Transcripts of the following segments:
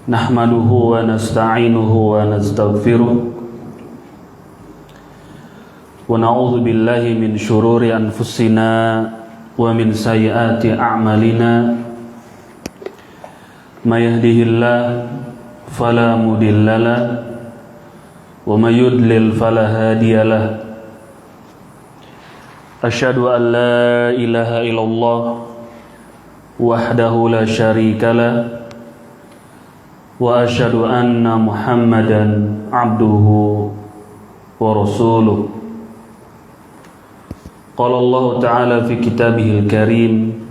Nahmaduhu wa nasta'inuhu wa nastaghfiruh wa na'udzu billahi min syururi anfusina wa min sayyiati a'malina may yahdihillahu fala mudhillalah wa may yudlil fala hadiyalah. Asyhadu an la ilaha illallah wahdahu la syarikalah wa asyhadu anna Muhammadan abduhu wa rasuluh. Qala Allah ta'ala fi kitabihil karim,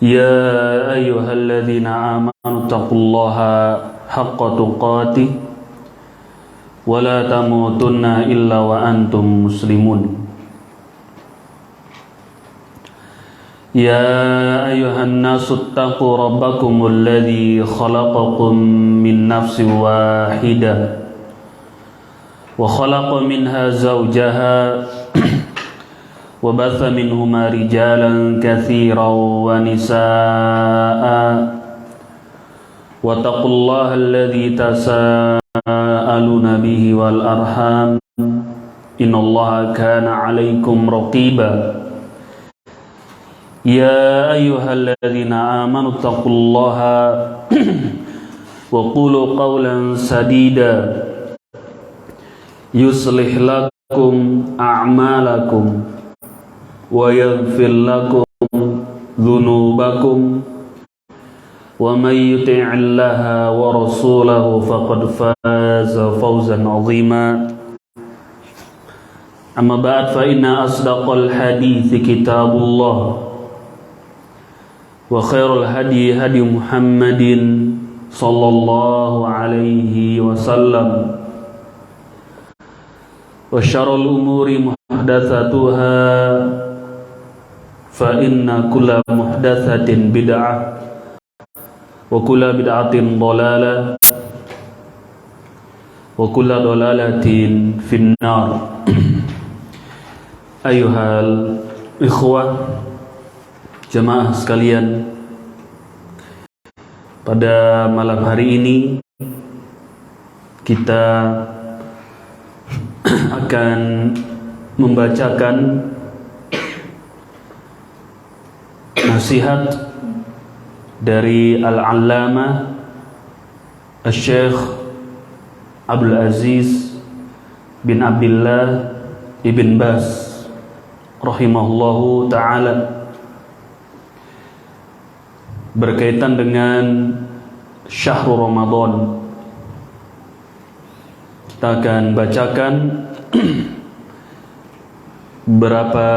ya ayyuhalladzina amanu taqullaha haqqa tuqatih wa la tamutunna illa wa antum muslimun. يا أيها الناس اتقوا ربكم الذي خلقكم من نفس واحدة وخلق منها زوجها وبث منهما رجالا كثيرا ونساء واتقوا الله الذي تساءلون به والأرحام إن الله كان عليكم رقيبا. يا أيها الذين آمنوا اتقوا الله وقولوا قولا سديدا يصلح لكم أعمالكم ويغفر لكم ذنوبكم ومن يطع الله ورسوله فقد فاز فوزا عظيما. أما بعد فإن أصدق الحديث كتاب الله wa khairul hadi hadi Muhammadin sallallahu alaihi wasallam wa syarrul umuri muhdatsatuha fa inna kulla muhdatsatin bid'ah wa kulla bid'atin dhalalah wa kulla dhalalatin finnar. Ayuhal ikhwah jamaah sekalian, pada malam hari ini kita akan membacakan nasihat dari Al-Allamah Asy-Syaikh Abdul Aziz bin Abdullah ibn Baz rahimahullahu ta'ala berkaitan dengan Syahrul Ramadan. Kita akan bacakan beberapa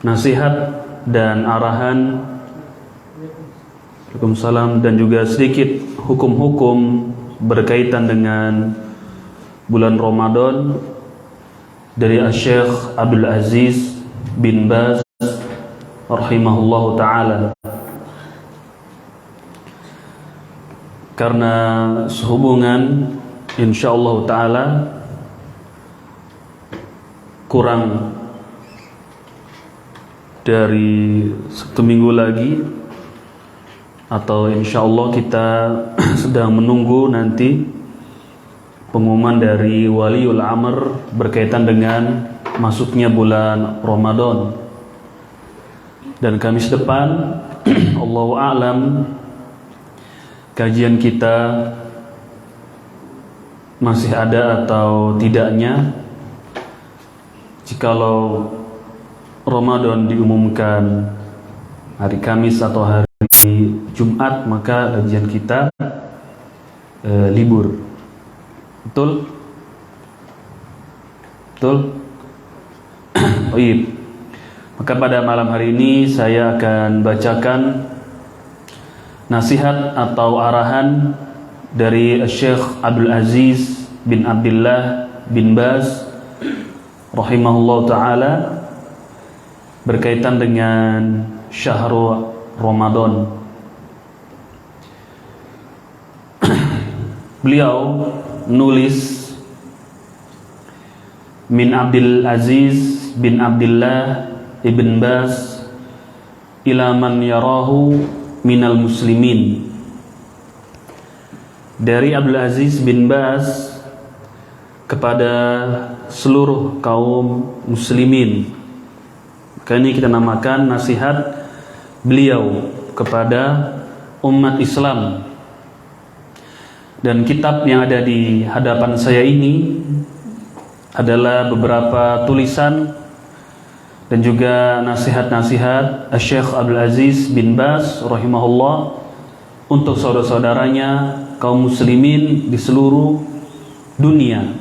nasihat dan arahan, Waalaikumsalam, dan juga sedikit hukum-hukum berkaitan dengan bulan Ramadan dari Asy-Syaikh Abdul Aziz bin Baz rahimahullahu ta'ala. Karena sehubungan insyaallah ta'ala kurang dari 1 minggu lagi, atau insyaallah kita sedang menunggu nanti pengumuman dari Waliul Amr berkaitan dengan masuknya bulan Ramadan. Dan Kamis depan Allahu a'lam kajian kita masih ada atau tidaknya. Jikalau Ramadan diumumkan hari Kamis atau hari Jumat, maka kajian kita libur. Betul? Betul? Baik. Maka pada malam hari ini saya akan bacakan nasihat atau arahan dari Syekh Abdul Aziz bin Abdullah bin Baz rahimahullah ta'ala berkaitan dengan Syahrul Ramadan. Beliau nulis min Abdul Aziz bin Abdullah ibn Baz ila man yarahu minal muslimin. Dari Abdul Aziz bin Baz kepada seluruh kaum muslimin. Kali ini kita namakan nasihat beliau kepada umat Islam. Dan kitab yang ada di hadapan saya ini adalah beberapa tulisan dan juga nasihat-nasihat Syekh Abdul Aziz bin Baz rahimahullah untuk saudara-saudaranya kaum muslimin di seluruh dunia.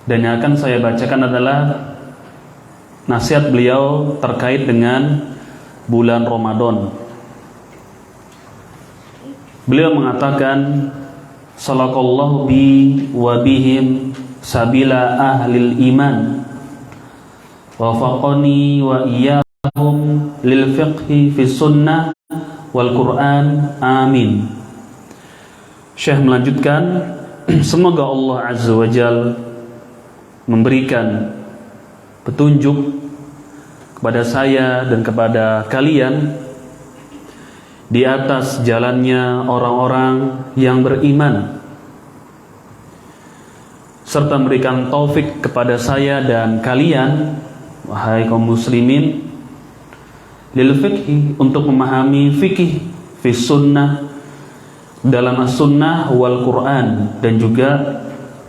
Dan yang akan saya bacakan adalah nasihat beliau terkait dengan bulan Ramadan. Beliau mengatakan, salakallahu bi wa bihim sabila ahlil iman, wafaqani wa iyyahum lil fiqhi fi sunnah wal Quran, amin. Syekh melanjutkan, semoga Allah Azza wa Jalla memberikan petunjuk kepada saya dan kepada kalian di atas jalannya orang-orang yang beriman, serta memberikan taufik kepada saya dan kalian, wahai kaum muslimin, lil fiqhi, untuk memahami fikih fi sunnah, dalam as-sunnah wal Quran, dan juga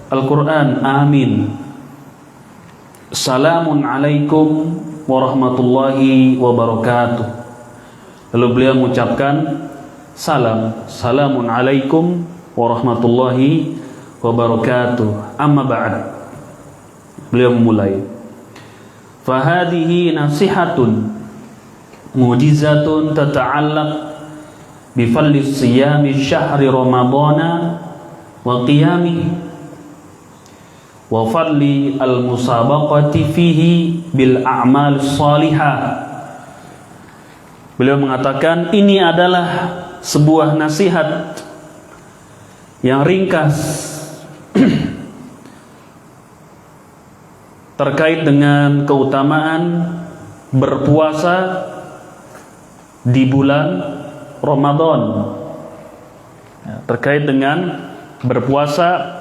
Al-Quran, amin. Salamun alaikum warahmatullahi wabarakatuh. Lalu beliau mengucapkan salamun alaikum warahmatullahi wabarakatuh. Amma ba'd. Beliau memulai, fahadihi nasihatun mujizatun tata'allaq bifalli siyami syahri ramadana wa qiyami wa fadli al-musabaqati fihi bil a'mal salihah. Beliau mengatakan, ini adalah sebuah nasihat yang ringkas terkait dengan keutamaan berpuasa di bulan Ramadan, terkait dengan berpuasa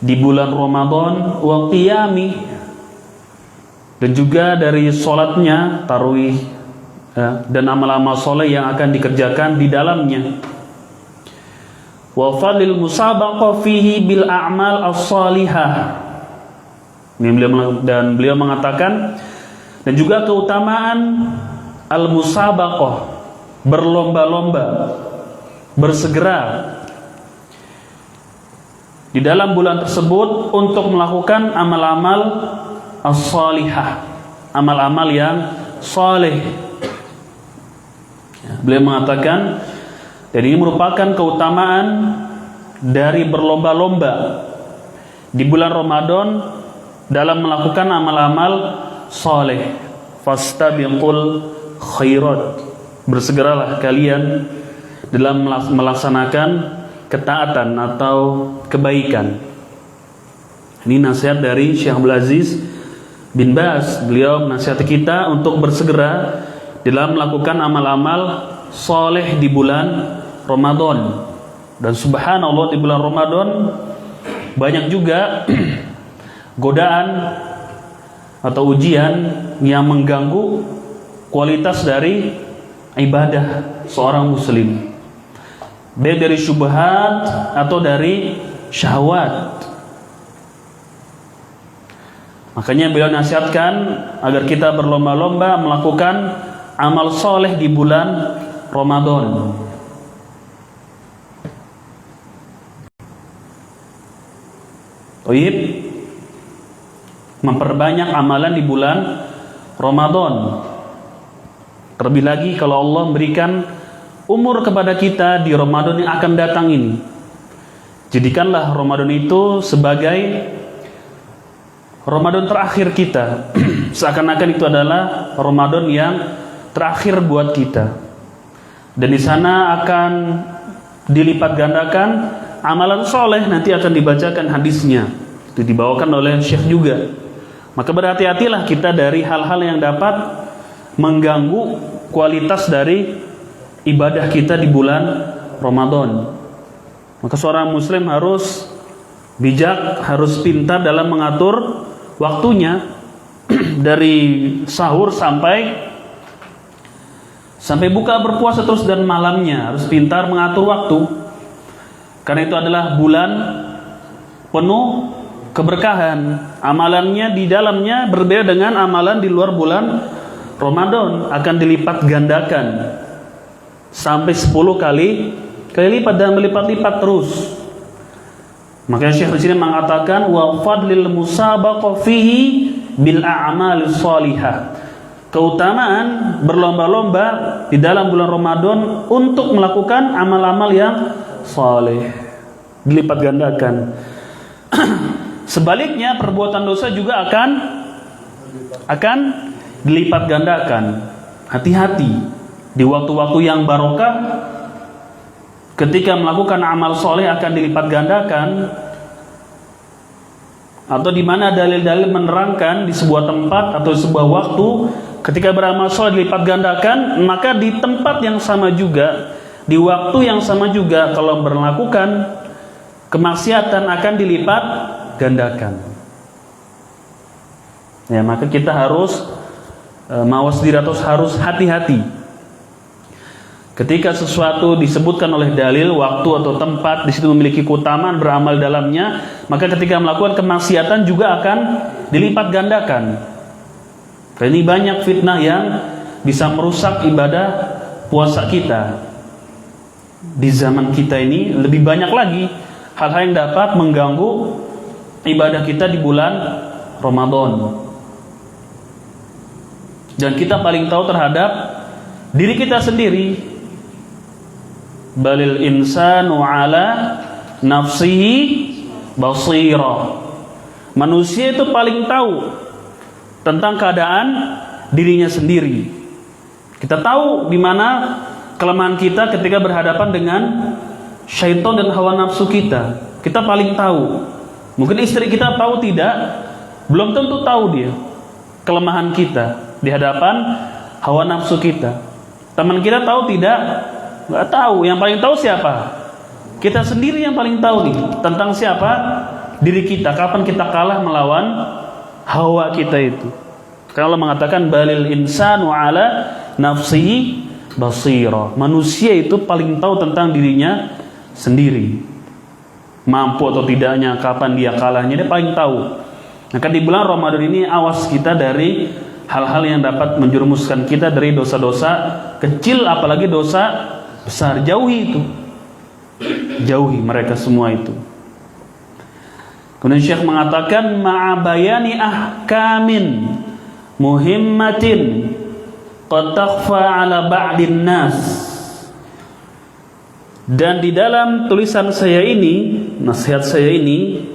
di bulan Ramadan wa qiyami, dan juga dari sholatnya tarawih dan amal-amal soleh yang akan dikerjakan di dalamnya. Wa fadlil musabaqah fihi bil a'mal as-salihah. Dan beliau mengatakan, dan juga keutamaan al-musabaqah, berlomba-lomba, bersegera di dalam bulan tersebut untuk melakukan amal-amal as-salihah, amal-amal yang saleh. Beliau mengatakan, dan ini merupakan keutamaan dari berlomba-lomba di bulan Ramadan dalam melakukan amal-amal saleh. Fastabiqul khairat, bersegeralah kalian dalam melaksanakan ketaatan atau kebaikan. Ini nasihat dari Syekh Abdul Aziz bin Baz. Beliau menasihati kita untuk bersegera dalam melakukan amal-amal soleh di bulan Ramadan. Dan subhanallah, di bulan Ramadan banyak juga godaan atau ujian yang mengganggu kualitas dari ibadah seorang muslim, baik dari syubhat atau dari syahwat. Makanya beliau nasihatkan agar kita berlomba-lomba melakukan amal soleh di bulan Ramadan. Baik, memperbanyak amalan di bulan Ramadan. Terlebih lagi kalau Allah memberikan umur kepada kita di Ramadan yang akan datang ini. Jadikanlah Ramadan itu sebagai Ramadan terakhir kita. Seakan-akan itu adalah Ramadan yang terakhir buat kita. Dan di sana akan dilipat gandakan amalan soleh, nanti akan dibacakan hadisnya. Itu dibawakan oleh Syekh juga. Maka berhati-hatilah kita dari hal-hal yang dapat mengganggu kualitas dari ibadah kita di bulan Ramadan. Maka seorang muslim harus bijak, harus pintar dalam mengatur waktunya dari sahur sampai buka berpuasa terus, dan malamnya harus pintar mengatur waktu. Karena itu adalah bulan penuh keberkahan. Amalannya di dalamnya berbeda dengan amalan di luar bulan Ramadan, akan dilipat gandakan sampai 10 kali lipat dan berlipat-lipat terus. Makanya Syekh di sini mengatakan wa fadlil musabaqah fihi bil a'malis shalihah. Keutamaan berlomba-lomba di dalam bulan Ramadan untuk melakukan amal-amal yang saleh, dilipat gandakan. Sebaliknya perbuatan dosa juga akan dilipat gandakan. Hati-hati di waktu-waktu yang barokah, ketika melakukan amal soleh akan dilipat gandakan, atau di mana dalil-dalil menerangkan di sebuah tempat atau sebuah waktu ketika beramal soleh dilipat gandakan, maka di tempat yang sama juga, di waktu yang sama juga, kalau melakukan kemaksiatan akan dilipat gandakan. Ya, maka kita harus mawas diri atau harus hati-hati. Ketika sesuatu disebutkan oleh dalil, waktu atau tempat, di situ memiliki keutamaan beramal dalamnya, maka ketika melakukan kemaksiatan juga akan dilipat gandakan. Karena ini banyak fitnah yang bisa merusak ibadah puasa kita. Di zaman kita ini lebih banyak lagi hal-hal yang dapat mengganggu ibadah kita di bulan Ramadan. Dan kita paling tahu terhadap diri kita sendiri. Balil insanu ala nafsihi basira. Manusia itu paling tahu tentang keadaan dirinya sendiri. Kita tahu di mana kelemahan kita ketika berhadapan dengan syaitan dan hawa nafsu kita. Kita paling tahu. Mungkin istri kita tahu tidak, belum tentu tahu dia kelemahan kita di hadapan hawa nafsu kita. Teman kita tahu tidak? Nggak tahu. Yang paling tahu siapa? Kita sendiri yang paling tahu nih tentang siapa diri kita. Kapan kita kalah melawan hawa kita itu. Karena Allah mengatakan balil insanu ala nafsihi basira. Manusia itu paling tahu tentang dirinya sendiri. Mampu atau tidaknya, kapan dia kalahnya, dia paling tahu. Maka di bulan Ramadan ini awas kita dari hal-hal yang dapat menjerumuskan kita dari dosa-dosa kecil, apalagi dosa besar. Jauhi itu, jauhi mereka semua itu. Kemudian Syekh mengatakan ma'abayani ahkamin muhimmatin qad takhfa ala ba'din nas. Dan di dalam tulisan saya ini, nasihat saya ini,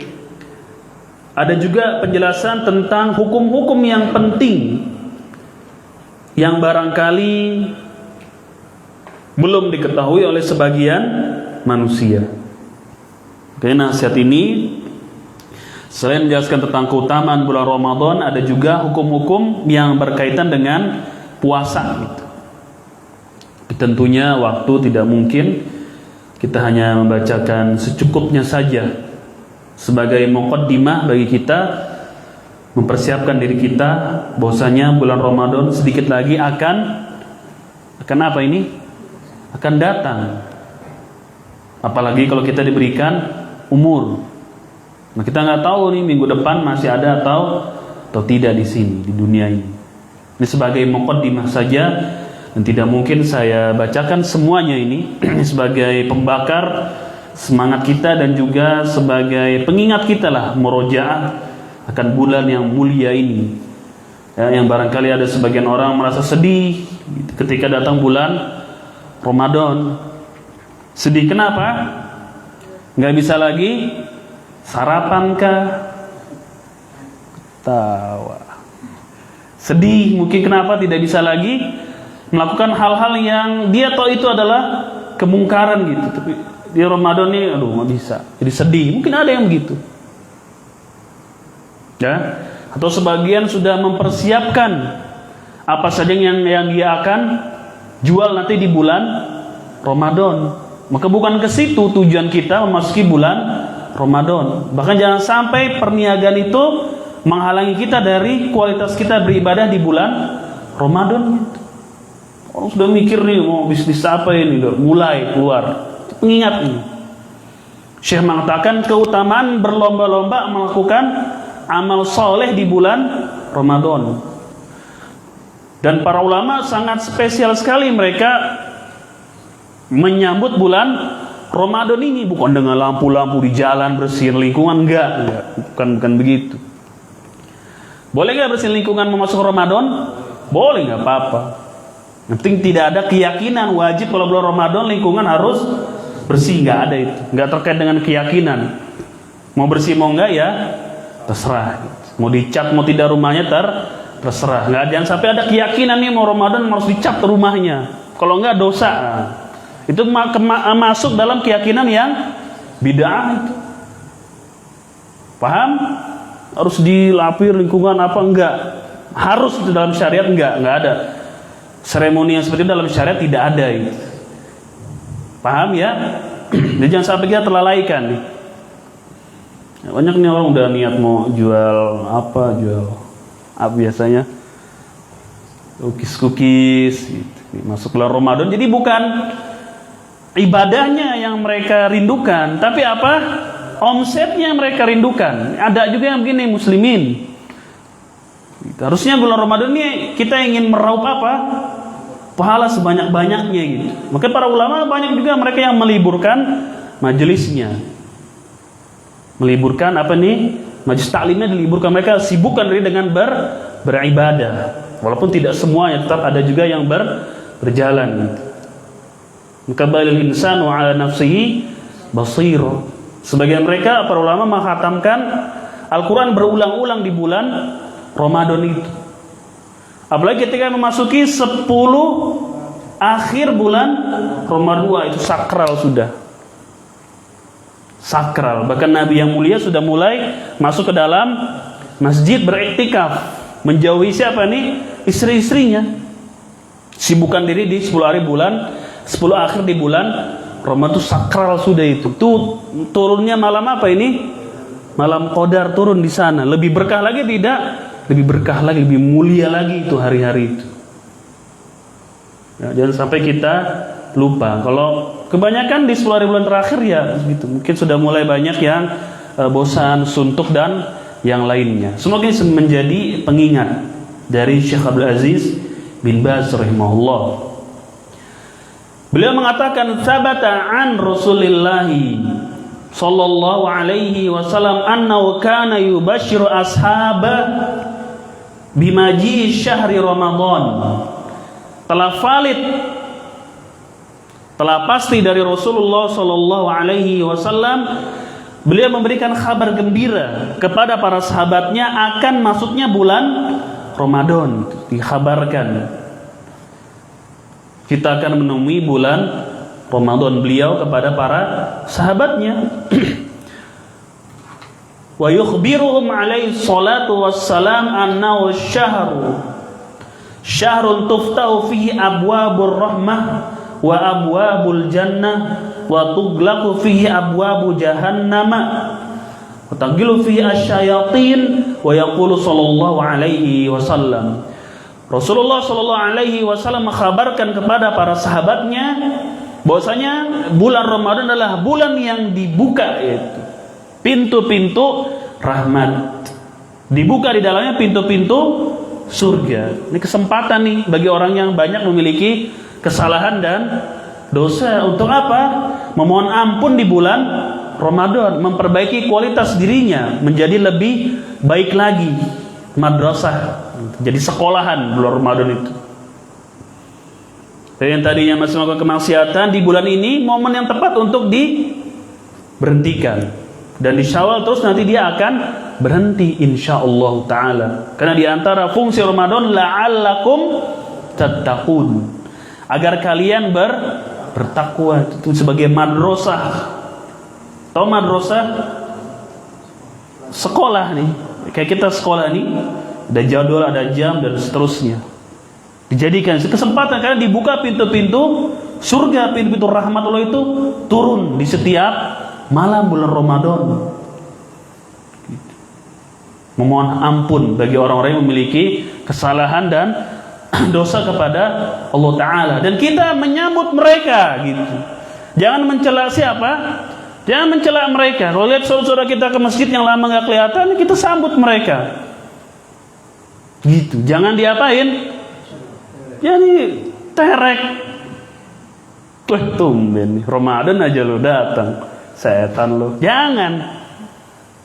ada juga penjelasan tentang hukum-hukum yang penting yang barangkali belum diketahui oleh sebagian manusia. Oke, nasihat ini selain menjelaskan tentang keutamaan bulan Ramadan, ada juga hukum-hukum yang berkaitan dengan puasa gitu. Tentunya waktu tidak mungkin kita hanya membacakan secukupnya saja sebagai muqaddimah bagi kita mempersiapkan diri kita bahwasanya bulan Ramadan sedikit lagi akan apa ini? Akan datang. Apalagi kalau kita diberikan umur. Nah, kita nggak tahu nih minggu depan masih ada atau tidak di sini, di dunia ini. Ini sebagai muqaddimah saja dan tidak mungkin saya bacakan semuanya ini sebagai pembakar semangat kita dan juga sebagai pengingat kita lah murojaah akan bulan yang mulia ini. Ya, yang barangkali ada sebagian orang merasa sedih ketika datang bulan Ramadan. Sedih kenapa? Nggak bisa lagi sarapan kah? Tawa. Sedih mungkin kenapa tidak bisa lagi melakukan hal-hal yang dia tahu itu adalah kemungkaran gitu. Tapi di Ramadan ini aduh nggak bisa. Jadi sedih. Mungkin ada yang begitu. Ya. Atau sebagian sudah mempersiapkan apa saja yang dia akan jual nanti di bulan Ramadan. Maka bukan ke situ tujuan kita memasuki bulan Ramadan. Bahkan jangan sampai perniagaan itu menghalangi kita dari kualitas kita beribadah di bulan Ramadan. Orang sudah mikir nih mau bisnis apa ini, mulai keluar. Mengingat ini, Syekh mengatakan keutamaan berlomba-lomba melakukan amal soleh di bulan Ramadan. Dan para ulama sangat spesial sekali mereka menyambut bulan Ramadan ini, bukan dengan lampu-lampu di jalan bersihin lingkungan, enggak, bukan begitu. Boleh nggak bersihin lingkungan memasuki Ramadan? Boleh, nggak apa-apa. Yang penting tidak ada keyakinan wajib kalau bulan Ramadan lingkungan harus bersih, nggak ada itu, nggak terkait dengan keyakinan. Mau bersih mau enggak ya terserah. Mau dicat mau tidak rumahnya terserah. Nggak, jangan sampai ada keyakinan nih mau Ramadan harus dicat rumahnya. Kalau enggak dosa. Itu masuk dalam keyakinan yang bid'ah itu. Paham? Harus dilapir lingkungan apa enggak? Harus itu dalam syariat enggak ada. Seremoni yang seperti itu dalam syariat tidak ada itu. Paham ya? Jadi jangan sampai kita terlalaikan nih. Banyak nih orang udah niat mau jual apa biasanya cookies gitu. Masuk bulan Ramadan jadi bukan ibadahnya yang mereka rindukan, tapi apa? Omsetnya mereka rindukan. Ada juga yang begini muslimin. Harusnya bulan Ramadan ini kita ingin meraup apa? Pahala sebanyak-banyaknya gitu. Maka para ulama banyak juga mereka yang meliburkan majelisnya. Meliburkan apa nih? Majelis taklimnya diliburkan, mereka sibukkan diri dengan beribadah. Walaupun tidak semuanya, tetap ada juga yang berjalan gitu. Maka balil insanu ala nafsihi basir. Sebagian mereka para ulama menghatamkan Al-Quran berulang-ulang di bulan Ramadan itu. Apalagi ketika memasuki 10 akhir bulan Ramadan, itu sakral sudah. Sakral. Bahkan Nabi yang mulia sudah mulai masuk ke dalam masjid beriktikaf, menjauhi siapa nih? Istri-istrinya. Sibukkan diri di 10 hari bulan 10 akhir di bulan Ramadan itu sakral sudah itu. Tuh turunnya malam apa ini? Malam Qadar turun di sana. Lebih berkah lagi tidak? Lebih berkah lagi, lebih mulia lagi itu hari-hari itu. Ya, jangan sampai kita lupa. Kalau kebanyakan di 10 hari bulan terakhir ya gitu. Mungkin sudah mulai banyak yang bosan, suntuk dan yang lainnya. Semoga ini menjadi pengingat dari Syekh Abdul Aziz bin Baz rahimahullah. Beliau mengatakan sabata an Rasulillah sallallahu alaihi wasallam annahu kana yubashiru ashaba bimaji syahri Ramadan. Telah pasti dari Rasulullah sallallahu alaihi wasallam beliau memberikan kabar gembira kepada para sahabatnya akan masuknya bulan Ramadan. Dikabarkan kita akan menemui bulan Ramadan, beliau kepada para sahabatnya. Wa yukhbiruhum alaihi salatu wassalam annahu syahrun tuftahu fihi abwabur rahmah wa abwabul jannah wa tughlaqu fihi abwabu jahannama wa tagilu fihi asyayatin wa yaqulu sallallahu alaihi wasallam. Rasulullah sallallahu alaihi wasallam mengkhabarkan kepada para sahabatnya bahwasanya bulan Ramadan adalah bulan yang dibuka, yaitu pintu-pintu rahmat. Dibuka di dalamnya pintu-pintu surga. Ini kesempatan nih bagi orang yang banyak memiliki kesalahan dan dosa. Untuk apa? Memohon ampun di bulan Ramadan, memperbaiki kualitas dirinya menjadi lebih baik lagi. Madrasah, jadi sekolahan bulan Ramadan itu. Dan yang tadinya masih melakukan kemaksiatan, di bulan ini momen yang tepat untuk diberhentikan. Dan di Syawal terus nanti dia akan berhenti insyaallah taala. Karena di antara fungsi Ramadan la'allakum tattaqun, agar kalian bertakwa. Itu sebagai madrasah. Tahu madrasah? Sekolah nih. Kayak kita sekolah nih, ada jadwal, ada jam dan seterusnya. Dijadikan kesempatan karena dibuka pintu-pintu surga, pintu-pintu rahmat Allah itu turun di setiap malam bulan Ramadan. Memohon ampun bagi orang-orang yang memiliki kesalahan dan dosa kepada Allah Ta'ala, dan kita menyambut mereka gitu. Jangan mencela siapa, jangan mencela mereka. Kalau lihat saudara-saudara kita ke masjid yang lama nggak kelihatan, kita sambut mereka gitu. Jangan diapain, jadi terek. Wah, tumben nih Ramadan aja lo datang, setan lo. Jangan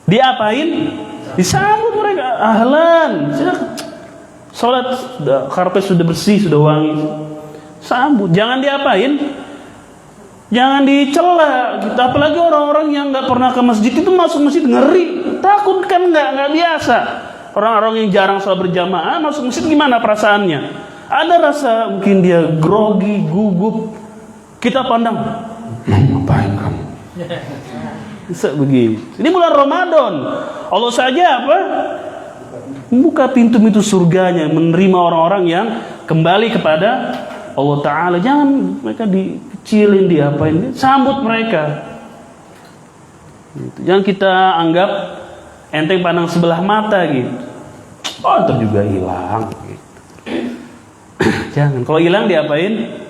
diapain, disambut mereka. Ahlan, sholat, karpet sudah bersih, sudah wangi, sambut. Jangan diapain, jangan dicela gitu. Apalagi orang-orang yang nggak pernah ke masjid itu masuk masjid ngeri, takut kan, nggak biasa. Orang-orang yang jarang sholat berjamaah masuk masjid, gimana perasaannya? Ada rasa mungkin dia grogi, gugup. Kita pandang, ngapain kamu? Bisa begitu. Ini bulan Ramadan, Allah saja apa? Buka pintu-pintu surganya, menerima orang-orang yang kembali kepada Allah Ta'ala. Jangan mereka dikecilin, diapain, sambut mereka. Jangan kita anggap enteng pandang sebelah mata gitu. Oh, itu juga hilang gitu. Jangan, kalau hilang diapain?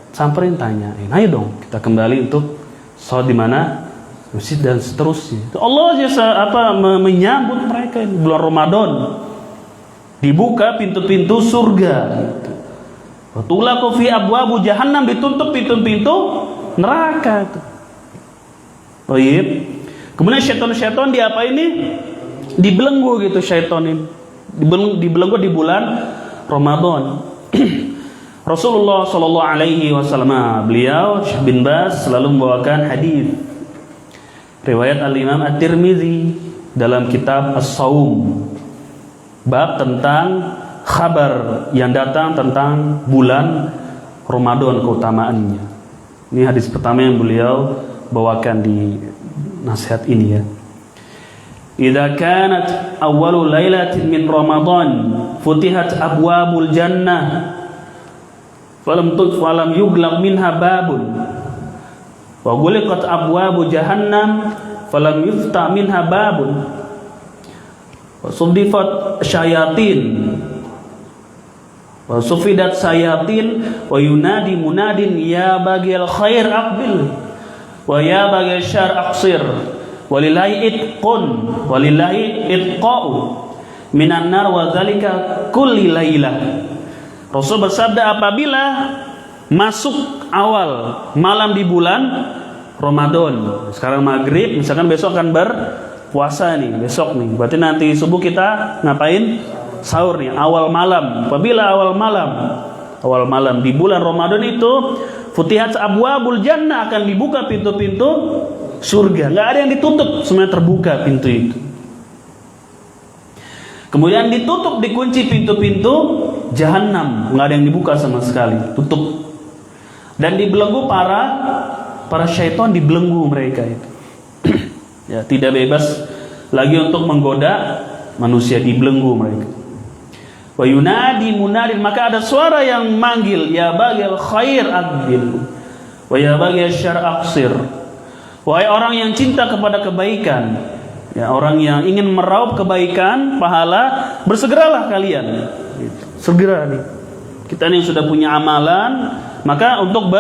Samperin, tanyain. Ayo dong kita kembali untuk sholat di mana? Masjid dan seterusnya. Allah jasa menyambut mereka ini bulan Ramadan. Dibuka pintu-pintu surga gitu. Watulaku fi abwabu jahannam, ditutup pintu-pintu neraka itu. Baik. Kemudian syaitan-syaitan diapa ini? Dibelenggu gitu syaitan ini. Dibelenggu di bulan Ramadan. Rasulullah sallallahu alaihi wasallam, beliau Syekh bin Baz selalu membawakan hadis riwayat Al-Imam At-Tirmizi dalam kitab As-Shaum, bab tentang kabar yang datang tentang bulan Ramadan, keutamaannya. Ini hadis pertama yang beliau bawakan di nasihat ini ya. Idza kanat awwalu lailatin min Ramadan futihat abwabul jannah falam yuglaq minha babun wa ghuliqat abwabu jahannam falam yuftah minha babun wa sudifat syayatin wa sufidat syayatin wa yunadi munadin ya baghil khair aqbil wa ya baghil syarr aqsir walillahi itqun walillahi itqa'u minan nar wa dzalika kulli lailah. Rasul bersabda, apabila masuk awal malam di bulan Ramadan, sekarang maghrib, misalkan besok akan berpuasa nih, besok nih, berarti nanti subuh kita ngapain? Sahur nih, awal malam. Apabila awal malam di bulan Ramadan itu, futihat abwabul jannah, akan dibuka pintu-pintu surga, nggak ada yang ditutup, semuanya terbuka pintu itu. Kemudian ditutup, dikunci pintu-pintu Jahannam, nggak ada yang dibuka sama sekali, tutup. Dan dibelenggu para syaitan, dibelenggu mereka itu. Ya, tidak bebas lagi untuk menggoda manusia, dibelenggu mereka. Wa yunadi munadin, maka ada suara yang manggil, ya baghil khair aqbil wa ya baghil syarr aqsir. Wahai orang yang cinta kepada kebaikan, ya, orang yang ingin meraup kebaikan, pahala, bersegeralah kalian. Segera nih. Kita nih sudah punya amalan, maka untuk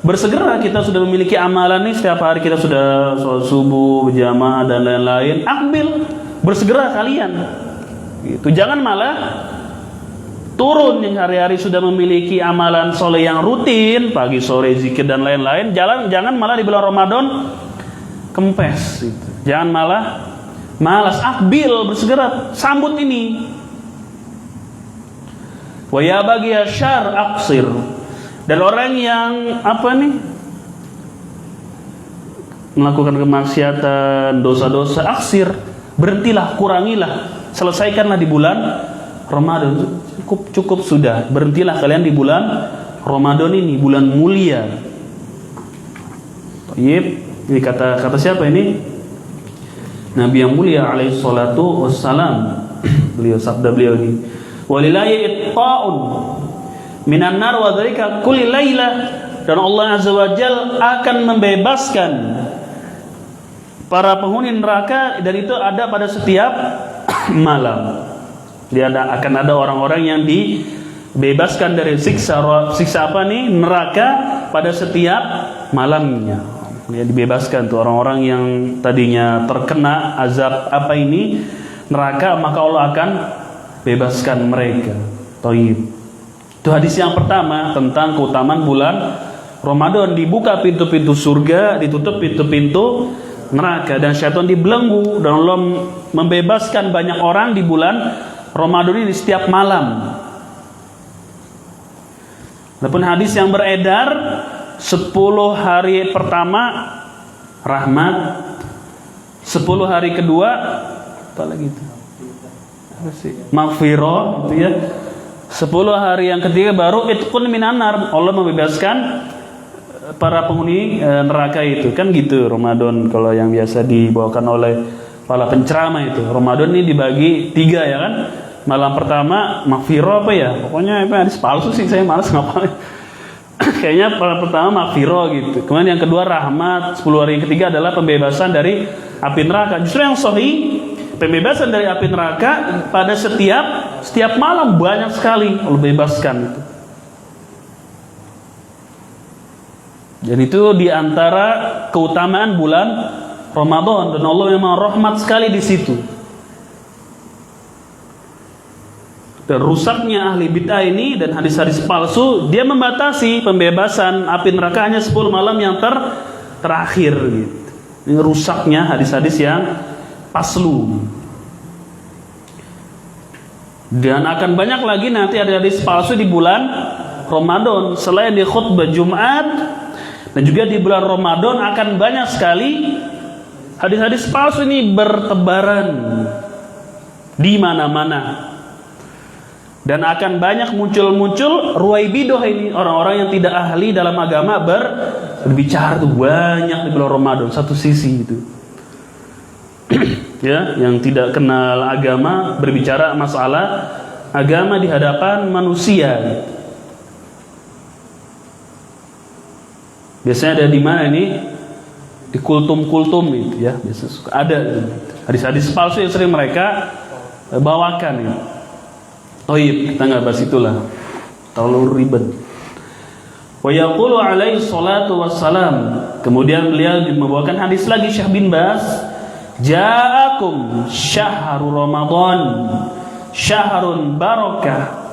bersegera, kita sudah memiliki amalan nih, setiap hari kita sudah sholat subuh, berjamaah dan lain-lain. Akbil, bersegera kalian. Gitu. Jangan malah turun yang hari-hari sudah memiliki amalan soleh yang rutin, pagi sore zikir dan lain-lain. Jangan malah di bulan Ramadan kempes. Gitu. Jangan malah malas, akbil, bersegera, sambut ini. Wa ya baghiya syarr aqsir. Dan orang yang melakukan kemaksiatan, dosa-dosa, aksir, berhentilah, kurangilah, selesaikanlah di bulan Ramadan. Cukup sudah, berhentilah kalian di bulan Ramadan ini, bulan mulia. Tayyib, ini kata siapa ini? Nabi yang mulia alaihi salatu wassalam. Sabda beliau ini, walillahi itqa'un minan nar wa dzalika kulli lailah, dan Allah Azza wa Jalla akan membebaskan para penghuni neraka, dan itu ada pada setiap malam. Akan ada orang-orang yang dibebaskan dari siksa apa nih, neraka pada setiap malamnya. Ya, dibebaskan tuh orang-orang yang tadinya terkena azab apa ini, neraka, maka Allah akan bebaskan mereka. Thayyib. Itu hadis yang pertama tentang keutamaan bulan Ramadan. Dibuka pintu-pintu surga, ditutup pintu-pintu neraka, dan syaitan dibelenggu, dan Allah membebaskan banyak orang di bulan Ramadan ini setiap malam. Adapun hadis yang beredar 10 hari pertama rahmat, 10 hari kedua apa lagi itu? Apa sih? Maghfirah gitu ya. 10 hari yang ketiga baru itqun minan nar, Allah membebaskan para penghuni neraka itu. Kan gitu Ramadan kalau yang biasa dibawakan oleh para penceramah itu. Ramadan ini dibagi 3 ya kan. Malam pertama maghfirah apa ya? Pokoknya apa hadis palsu sih, saya malas ngapalin. Kayaknya malam pertama maghfirah gitu. Kemudian yang kedua rahmat, 10 hari yang ketiga adalah pembebasan dari api neraka. Justru yang sahih, pembebasan dari api neraka pada setiap malam banyak sekali Allah bebaskan itu. Dan itu diantara keutamaan bulan Ramadan, dan Allah memang rahmat sekali di situ. Dan rusaknya ahli bid'ah ini dan hadis-hadis palsu, dia membatasi pembebasan api neraka hanya 10 malam yang terakhir gitu. Ini rusaknya hadis-hadis yang paslu. Dan akan banyak lagi nanti ada hadis palsu di bulan Ramadan. Selain di khutbah Jumat dan juga di bulan Ramadan akan banyak sekali hadis-hadis palsu ini bertebaran di mana-mana. Dan akan banyak muncul ruwaibidah ini, orang-orang yang tidak ahli dalam agama berbicara tuh banyak di bulan Ramadan. Satu sisi itu ya, yang tidak kenal agama berbicara masalah agama di hadapan manusia. Biasanya ada di mana ini? Di kultum-kultum itu ya, biasanya suka ada hadis-hadis palsu yang sering mereka bawakan ya. Oh iya, kita nggak bahas itulah, terlalu ribet. Wa yaqulu alaihi salatu wassalam, kemudian beliau membawakan hadis lagi, Syekh bin Baz, ja'akum syahrul Ramadan syahrun barakah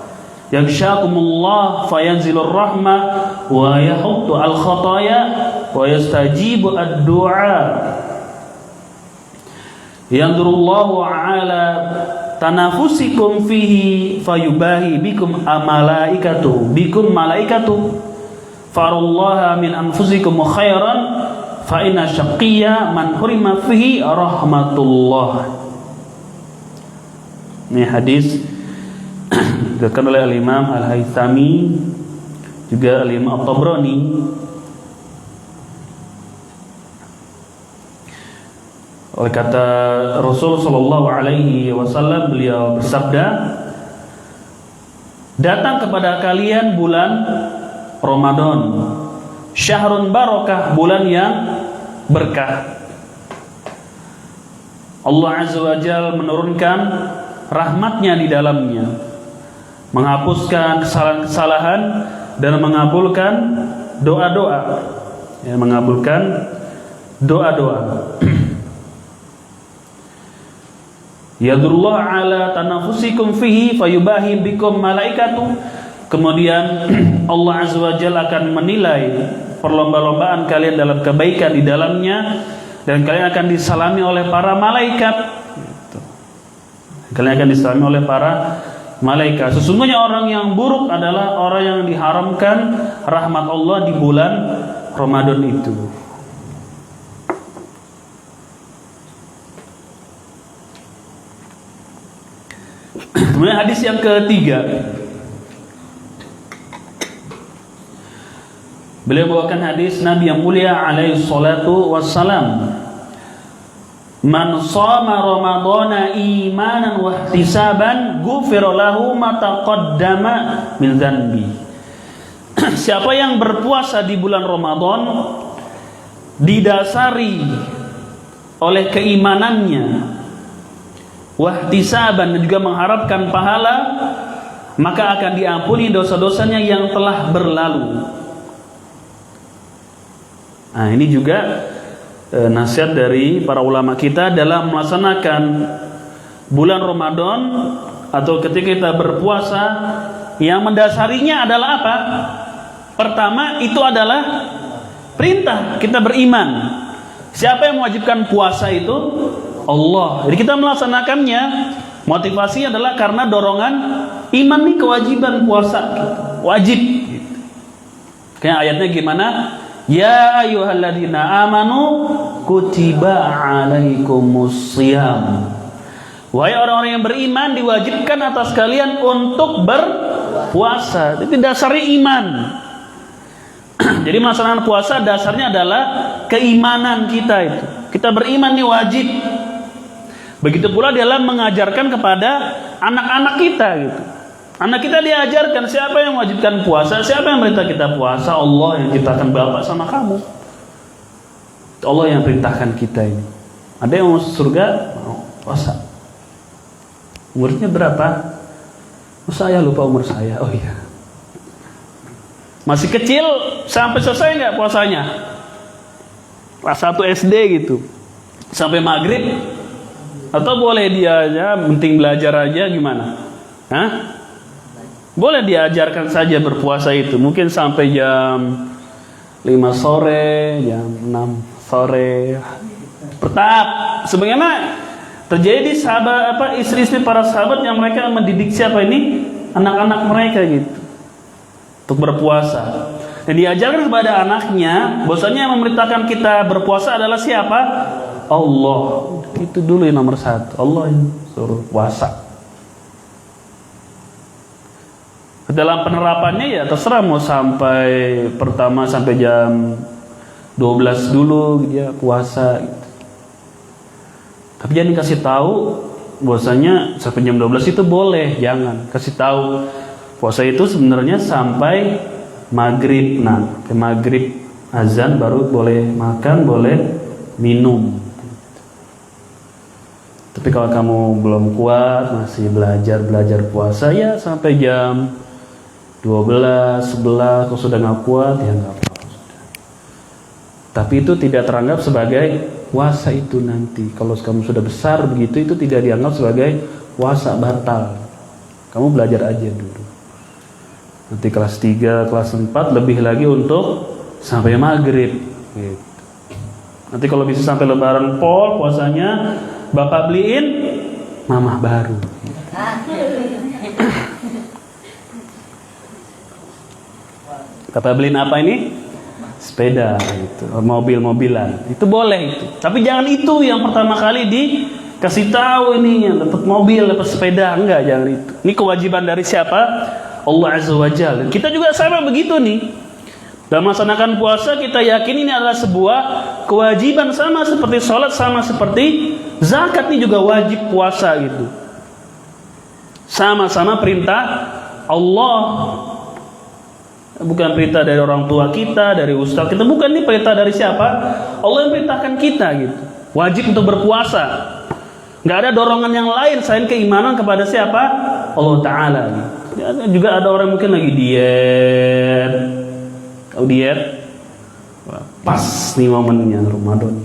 yaghshakumullah fayanzilur rahmah wa yahuttu al khataya wa yastajibu ad-du'a yanzurullahu ala tanafusikum fihi fayubahi bikum malaikatu farullaha min anfusikum khairan fa inna syaqiyya man hurima fihi rahmatullah. Ini hadis dikatakan oleh Al-Imam Al-Haythami, juga Al-Imam At-Tabrani. Oleh kata Rasul sallallahu alaihi wasallam, beliau bersabda, datang kepada kalian bulan Ramadan, syahrun barakah, bulan yang berkah. Allah Azza wa Jalla menurunkan rahmatnya di dalamnya, menghapuskan kesalahan-kesalahan dan mengabulkan doa-doa. Ya, mengabulkan doa-doa. Yadullah ala tanafusikum fihi fayubahi bikum malaikatu. Kemudian Allah Azza wa Jalla akan menilai perlomba-lombaan kalian dalam kebaikan di dalamnya, dan kalian akan disalami oleh para malaikat. Kalian akan disalami oleh para malaikat. Sesungguhnya orang yang buruk adalah orang yang diharamkan rahmat Allah di bulan Ramadan itu. Kemudian hadis yang ketiga, beliau bawakan hadis Nabi yang mulia alaihi salatu wassalam, man shoma ramadhana imanan wa ihtisaban ghufira lahu ma taqaddama min dzanbi siapa yang berpuasa di bulan Ramadan didasari oleh keimanannya, wahtisaban, dan juga mengharapkan pahala, maka akan diampuni dosa-dosanya yang telah berlalu. Nah, ini juga nasihat dari para ulama kita dalam melaksanakan bulan Ramadan atau ketika kita berpuasa, yang mendasarinya adalah apa? Pertama, itu adalah perintah kita beriman. Siapa yang mewajibkan puasa itu? Allah. Jadi kita melaksanakannya, motivasinya adalah karena dorongan iman nih, kewajiban puasa wajib. Kayak ayatnya gimana? Ya ayyuhalladzina amanu kutiba alaikumusshiyam. Wahai orang-orang yang beriman, diwajibkan atas kalian untuk berpuasa. Itu dasarnya iman. Jadi melaksanakan puasa dasarnya adalah keimanan kita itu. Kita beriman nih wajib. Begitu pula dalam mengajarkan kepada anak-anak kita gitu. Anak kita diajarkan, siapa yang mewajibkan puasa, siapa yang perintah kita puasa? Allah yang ciptakan bapak sama kamu. Allah yang perintahkan kita ini. Ada yang mau surga, mau puasa. Umurnya berapa? Saya lupa umur saya. Oh iya. Masih kecil sampai selesai nggak puasanya? Kelas 1 SD gitu. Sampai maghrib? Atau boleh dia aja, penting belajar aja gimana? Hah? Boleh diajarkan saja berpuasa itu. Mungkin sampai jam 5 sore, jam 6 sore. Bertahap. Sebagaimana terjadi sahabat istri-istri para sahabat yang mereka mendidik siapa ini? Anak-anak mereka gitu. Untuk berpuasa. Dan diajarkan kepada anaknya, bahwasanya yang memerintahkan kita berpuasa adalah siapa? Allah. Itu dulu yang nomor 1. Allah yang suruh puasa. Dalam penerapannya ya terserah mau sampai pertama sampai jam 12 dulu dia puasa gitu. Tapi jangan dikasih tahu bahwasanya sampai jam 12 itu boleh, jangan. Kasih tahu puasa itu sebenarnya sampai maghrib. Nah, ke maghrib azan baru boleh makan, boleh minum. Tapi kalau kamu belum kuat, masih belajar puasa ya sampai jam 12, 11, kalau sudah nggak kuat ya nggak apa-apa. Tapi itu tidak teranggap sebagai puasa itu nanti. Kalau kamu sudah besar begitu, itu tidak dianggap sebagai puasa batal. Kamu belajar aja dulu. Nanti kelas 3, kelas 4 lebih lagi untuk sampai maghrib. Gitu. Nanti kalau bisa sampai lebaran pol puasanya, bapak beliin mamah baru. Bapak beliin apa ini? Sepeda gitu, mobil-mobilan. Itu boleh itu. Tapi jangan itu yang pertama kali dikasih tahu ini yang dapat mobil, dapat sepeda, enggak, jangan itu. Ini kewajiban dari siapa? Allah Azza wa Jalla. Kita juga sama begitu nih. Dalam melaksanakan puasa kita yakin ini adalah sebuah kewajiban, sama seperti sholat, sama seperti zakat, ini juga wajib puasa gitu. Sama-sama perintah Allah. Bukan perintah dari orang tua kita, dari ustaz kita, bukan, ini perintah dari siapa? Allah yang perintahkan kita gitu. Wajib untuk berpuasa. Nggak ada dorongan yang lain selain keimanan kepada siapa? Allah Ta'ala gitu. Juga ada orang mungkin lagi diet. Tahu diet? Wah, pas nih momennya Ramadan.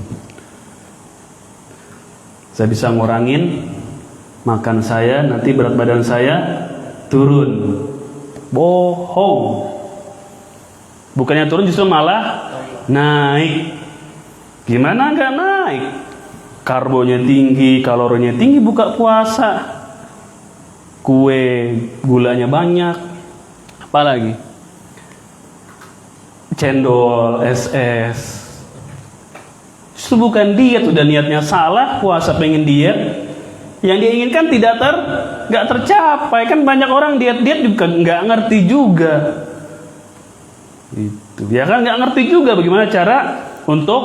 Saya bisa ngurangin makan saya, nanti berat badan saya turun. Bohong. Bukannya turun, justru malah naik. Gimana nggak naik? Karbonya tinggi, kalorinya tinggi, buka puasa. Kue, gulanya banyak. Apalagi? Cendol, SS. Justru bukan diet, udah niatnya salah, puasa pengen diet. Yang diinginkan nggak tercapai. Kan banyak orang diet-diet juga nggak ngerti juga. Itu ya kan, nggak ngerti juga bagaimana cara untuk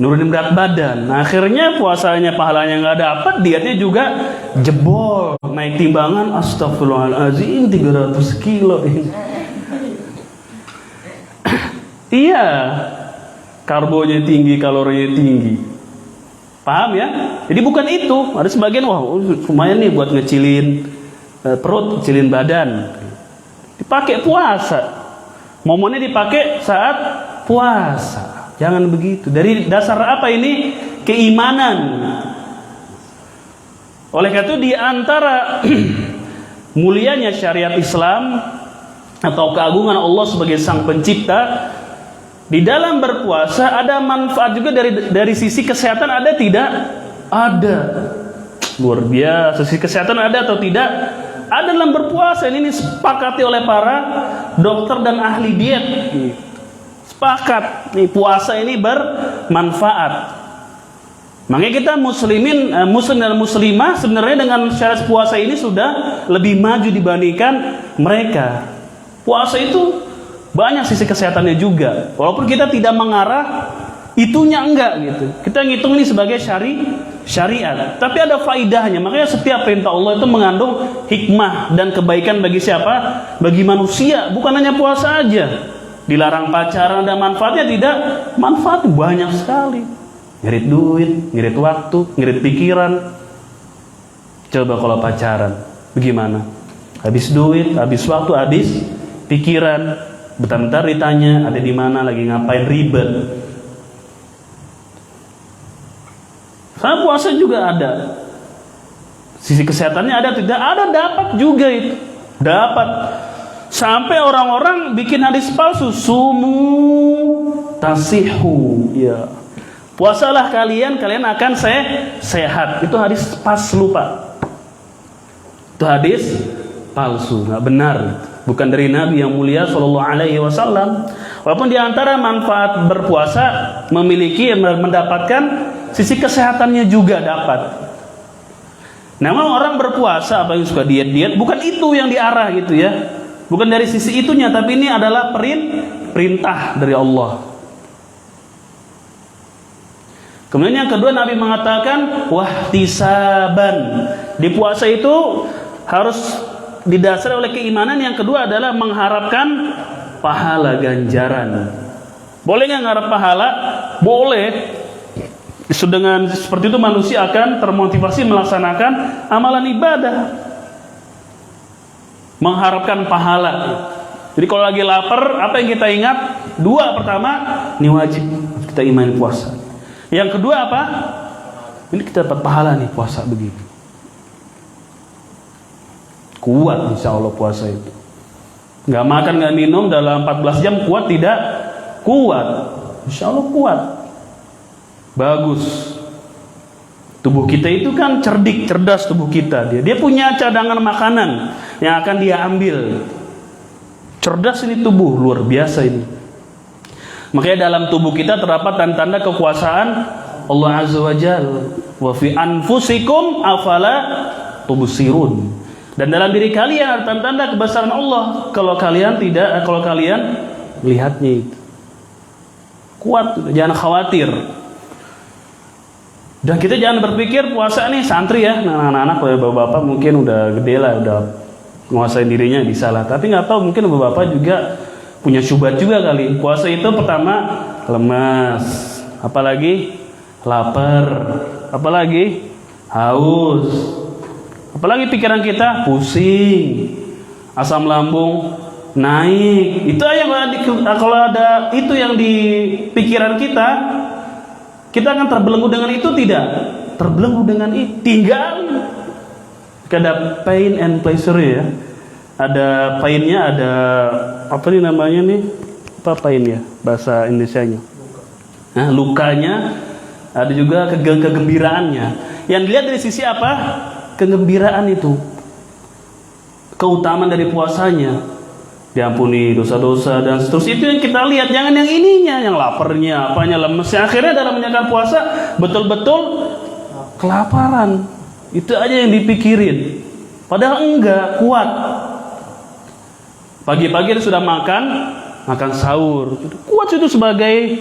nurunin berat badan. Nah, akhirnya puasanya pahalanya nggak dapat, dietnya juga jebol, naik timbangan astagfirullahaladzim 300 kilo. Iya, karbonya tinggi, kalorinya tinggi. Paham ya? Jadi bukan itu. Ada sebagian, wah lumayan nih buat ngecilin perut, ngecilin badan. Dipakai puasa. Momennya dipakai saat puasa. Jangan begitu. Dari dasar apa ini? Keimanan. Oleh karena itu di antara mulianya syariat Islam atau keagungan Allah sebagai sang pencipta, di dalam berpuasa ada manfaat juga dari sisi kesehatan, ada tidak? Ada. Luar biasa. Sisi kesehatan ada atau tidak? Ada dalam berpuasa. Ini disepakati oleh para dokter dan ahli diet. Sepakat. Nih, puasa ini bermanfaat. Makanya kita muslim dan muslimah sebenarnya dengan syariat puasa ini sudah lebih maju dibandingkan mereka. Puasa itu banyak sisi kesehatannya juga. Walaupun kita tidak mengarah itunya enggak gitu. Kita ngitung ini sebagai syariat. Tapi ada faidahnya. Makanya setiap perintah Allah itu mengandung hikmah dan kebaikan bagi siapa? Bagi manusia. Bukan hanya puasa aja. Dilarang pacaran ada manfaatnya tidak? Manfaat banyak sekali. Ngirit duit, ngirit waktu, ngirit pikiran. Coba kalau pacaran, bagaimana? Habis duit, habis waktu, habis pikiran. Bentar-bentar ditanya, ada di mana, lagi ngapain, ribet. Sama puasa juga ada. Sisi kesehatannya ada, tidak ada, dapat juga itu. Dapat. Sampai orang-orang bikin hadis palsu, sumu tasihu, ya. Puasalah kalian akan sehat. Itu hadis palsu, Pak. Itu hadis palsu, nggak benar. Bukan dari Nabi yang mulia Shallallahu Alaihi Wasallam. Walaupun di antara manfaat berpuasa mendapatkan sisi kesehatannya juga dapat. Namun orang berpuasa apa yang suka diet, bukan itu yang diarah gitu ya. Bukan dari sisi itunya, tapi ini adalah perintah dari Allah. Kemudian yang kedua Nabi mengatakan wahtisaban. Di puasa itu harus didasari oleh keimanan. Yang kedua adalah mengharapkan pahala ganjaran. Boleh nggak ngarap pahala? Boleh. Dengan seperti itu manusia akan termotivasi melaksanakan amalan ibadah. Mengharapkan pahala. Jadi kalau lagi lapar, apa yang kita ingat? Dua, pertama, ini wajib kita imani puasa. Yang kedua apa? Ini kita dapat pahala nih puasa begini. Kuat insya Allah puasa itu. Gak makan, gak minum dalam 14 jam kuat tidak? Kuat. Insya Allah kuat. Bagus. Tubuh kita itu kan cerdas tubuh kita. Dia punya cadangan makanan yang akan dia ambil. Cerdas ini tubuh, luar biasa ini. Makanya dalam tubuh kita terdapat tanda-tanda kekuasaan Allah Azza wa Jalla. Wa fi anfusikum afala tubsirun. Dan dalam diri kalian ada tanda-tanda kebesaran Allah. Kalau kalian melihatnya itu. Kuat, jangan khawatir. Dan kita jangan berpikir puasa nih santri ya, anak-anak, bapak-bapak mungkin udah gede lah, udah menguasai dirinya bisa lah. Tapi nggak tahu, mungkin bapak-bapak juga punya syubhat juga kali. Puasa itu pertama lemas, apalagi lapar, apalagi haus, apalagi pikiran kita pusing, asam lambung naik. Itu aja kalau ada itu yang di pikiran kita akan terbelenggu dengan itu tidak? Terbelenggu dengan itu, tinggal. Ada pain and pleasure ya. Ada painnya, ada apa nih namanya nih? Apa painnya bahasa Indonesianya? Nah, lukanya, ada juga kegembiraannya. Yang dilihat dari sisi apa? Kegembiraan itu. Keutamaan dari puasanya. Diampuni dosa-dosa dan seterusnya, itu yang kita lihat. Jangan yang ininya, yang laparnya, apanya, lemesnya. Akhirnya dalam menjalankan puasa betul-betul kelaparan. Itu aja yang dipikirin. Padahal enggak, kuat. Pagi-pagi sudah makan sahur. Kuat itu sebagai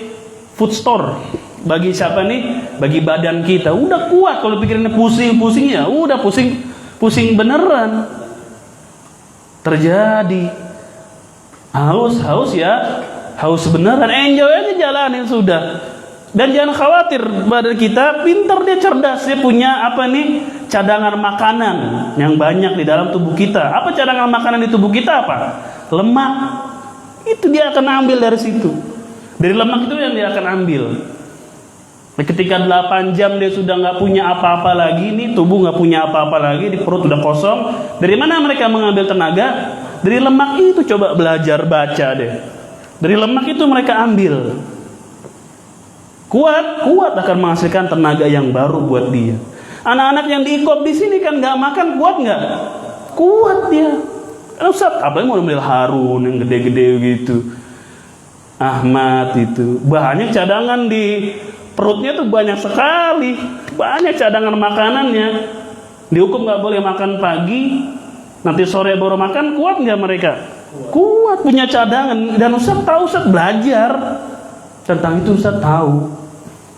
food store. Bagi siapa nih? Bagi badan kita. Udah kuat. Kalau pikirannya pusing-pusing ya, udah pusing beneran. Terjadi haus ya haus beneran, enjoy aja jalanin sudah. Dan jangan khawatir, badan kita pintar, dia cerdas, dia punya apa nih, cadangan makanan yang banyak di dalam tubuh kita. Apa cadangan makanan di tubuh kita? Apa? Lemak. Itu dia akan ambil dari situ. Dari lemak itu yang dia akan ambil. Nah, ketika 8 jam dia sudah nggak punya apa-apa lagi, nih tubuh nggak punya apa-apa lagi, di perut udah kosong. Dari mana mereka mengambil tenaga? Dari lemak itu. Coba belajar baca deh. Dari lemak itu mereka ambil. Kuat akan menghasilkan tenaga yang baru buat dia. Anak-anak yang diikop di sini kan nggak makan, kuat nggak? Kuat dia. Ustaz, apa yang mau ambil Harun yang gede-gede gitu, Ahmad itu banyak cadangan di perutnya tuh, banyak sekali, banyak cadangan makanannya. Dihukum nggak boleh makan pagi, nanti sore baru makan. Kuat nggak mereka? Kuat, punya cadangan. Dan Ustaz tahu, Ustaz belajar tentang itu, Ustaz tahu.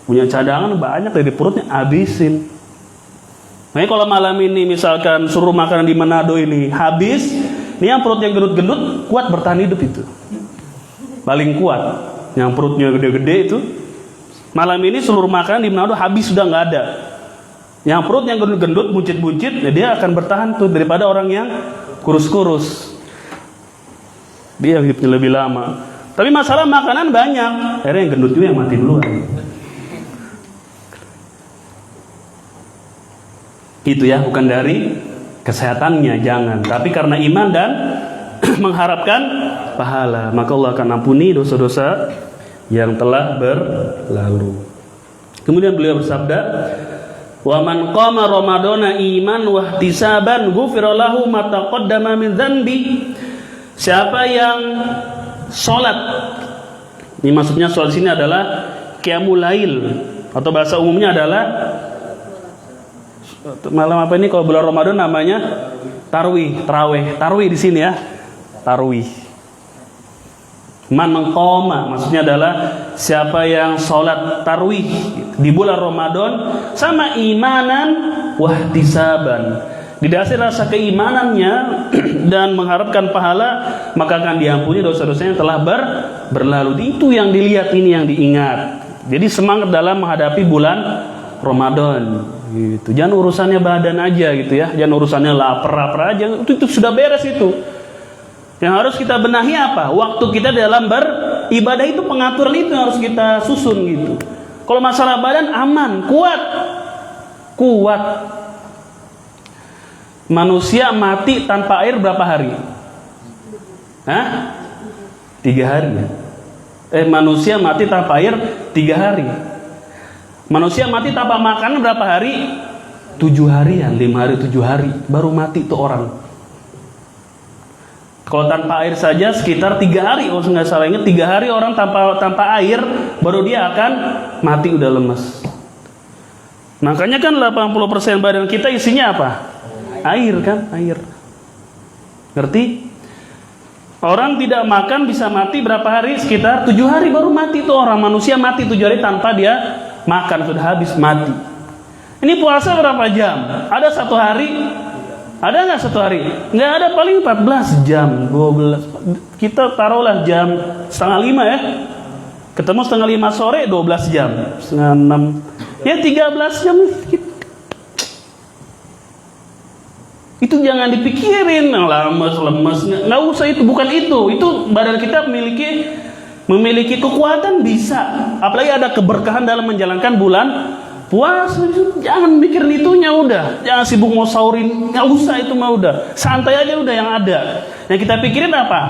Punya cadangan banyak dari perutnya, habisin. Makanya kalau malam ini misalkan suruh makanan di Manado ini habis, ini yang perut yang gendut-gendut kuat bertahan hidup itu. Paling kuat. Yang perutnya gede-gede itu, malam ini seluruh makanan di Manado habis, sudah nggak ada. Yang perut yang gendut-gendut, buncit-buncit, ya dia akan bertahan tuh daripada orang yang kurus-kurus. Dia hidupnya lebih lama. Tapi masalah makanan banyak, akhirnya yang gendut juga yang mati duluan. Itu ya, bukan dari kesehatannya, jangan. Tapi karena iman dan mengharapkan pahala, maka Allah akan ampuni dosa-dosa yang telah berlalu. Kemudian beliau bersabda, wa man qama ramadhana iman wa ihtisaban ghufira lahu ma taqaddama min dzanbi. Siapa yang sholat, ini maksudnya sholat sini adalah qiyamul lail, atau bahasa umumnya adalah malam apa ini kalau bulan Ramadan namanya tarawih di sini ya, tarawih. Man mengqoma maksudnya adalah siapa yang sholat tarawih di bulan Ramadan sama imanan wahtisaban, didasari rasa keimanannya dan mengharapkan pahala, maka akan diampuni dosa-dosanya yang telah berlalu. Itu yang dilihat, ini yang diingat. Jadi semangat dalam menghadapi bulan Ramadan gitu. Jangan urusannya badan aja gitu ya, jangan urusannya lapar aja, itu sudah beres itu. Yang harus kita benahi apa? Waktu kita dalam beribadah itu, pengaturan itu yang harus kita susun gitu. Kalau masalah badan aman, kuat. Manusia mati tanpa air berapa hari? 3 hari ya? Manusia mati tanpa air 3 hari. Manusia mati tanpa makan berapa hari? 7 harian, 5 hari, 7 hari baru mati tuh orang. Kalau tanpa air saja sekitar 3 hari, kalau nggak salah ingat, 3 hari orang tanpa air baru dia akan mati, udah lemes. Makanya kan 80% badan kita isinya apa? Air kan, air. Ngerti? Orang tidak makan bisa mati berapa hari? Sekitar 7 hari baru mati tuh orang. Manusia mati 7 hari tanpa dia makan, sudah habis mati. Ini puasa berapa jam? Ada 1 hari? Ada nggak 1 hari? Nggak ada, paling 14 jam, 12. Kita taruhlah jam 4:30 ya. Ketemu 5:30 sore, 12 jam. 5:30. Ya 13 jam. Itu jangan dipikirin, lemes, nggak usah itu, bukan itu. Itu badan kita memiliki kekuatan bisa. Apalagi ada keberkahan dalam menjalankan bulan puasa. Jangan mikirin itunya, udah. Jangan sibuk mau sahurin, nggak usah itu mah udah. Santai aja udah yang ada. Yang kita pikirin apa?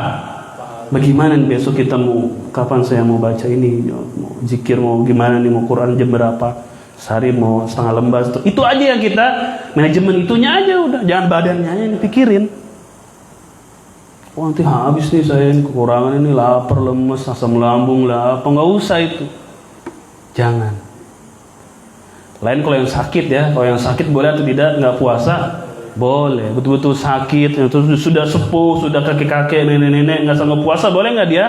Bagaimana nih besok kita mau, kapan saya mau baca ini, mau zikir, mau gimana nih, mau Quran jam berapa? Sehari mau setengah lembar. Itu aja yang kita manajemen, itunya aja udah. Jangan badannya aja yang dipikirin. Oh nanti habis nih saya, ini kekurangan, ini lapar, lemes, asam lambung lah, apa, nggak usah itu. Jangan. Lain kalau yang sakit ya, kalau yang sakit boleh atau tidak nggak puasa? Boleh. Betul-betul sakit, itu sudah sepuh, sudah kakek-kakek, nenek-nenek nggak sanggup puasa, boleh nggak dia?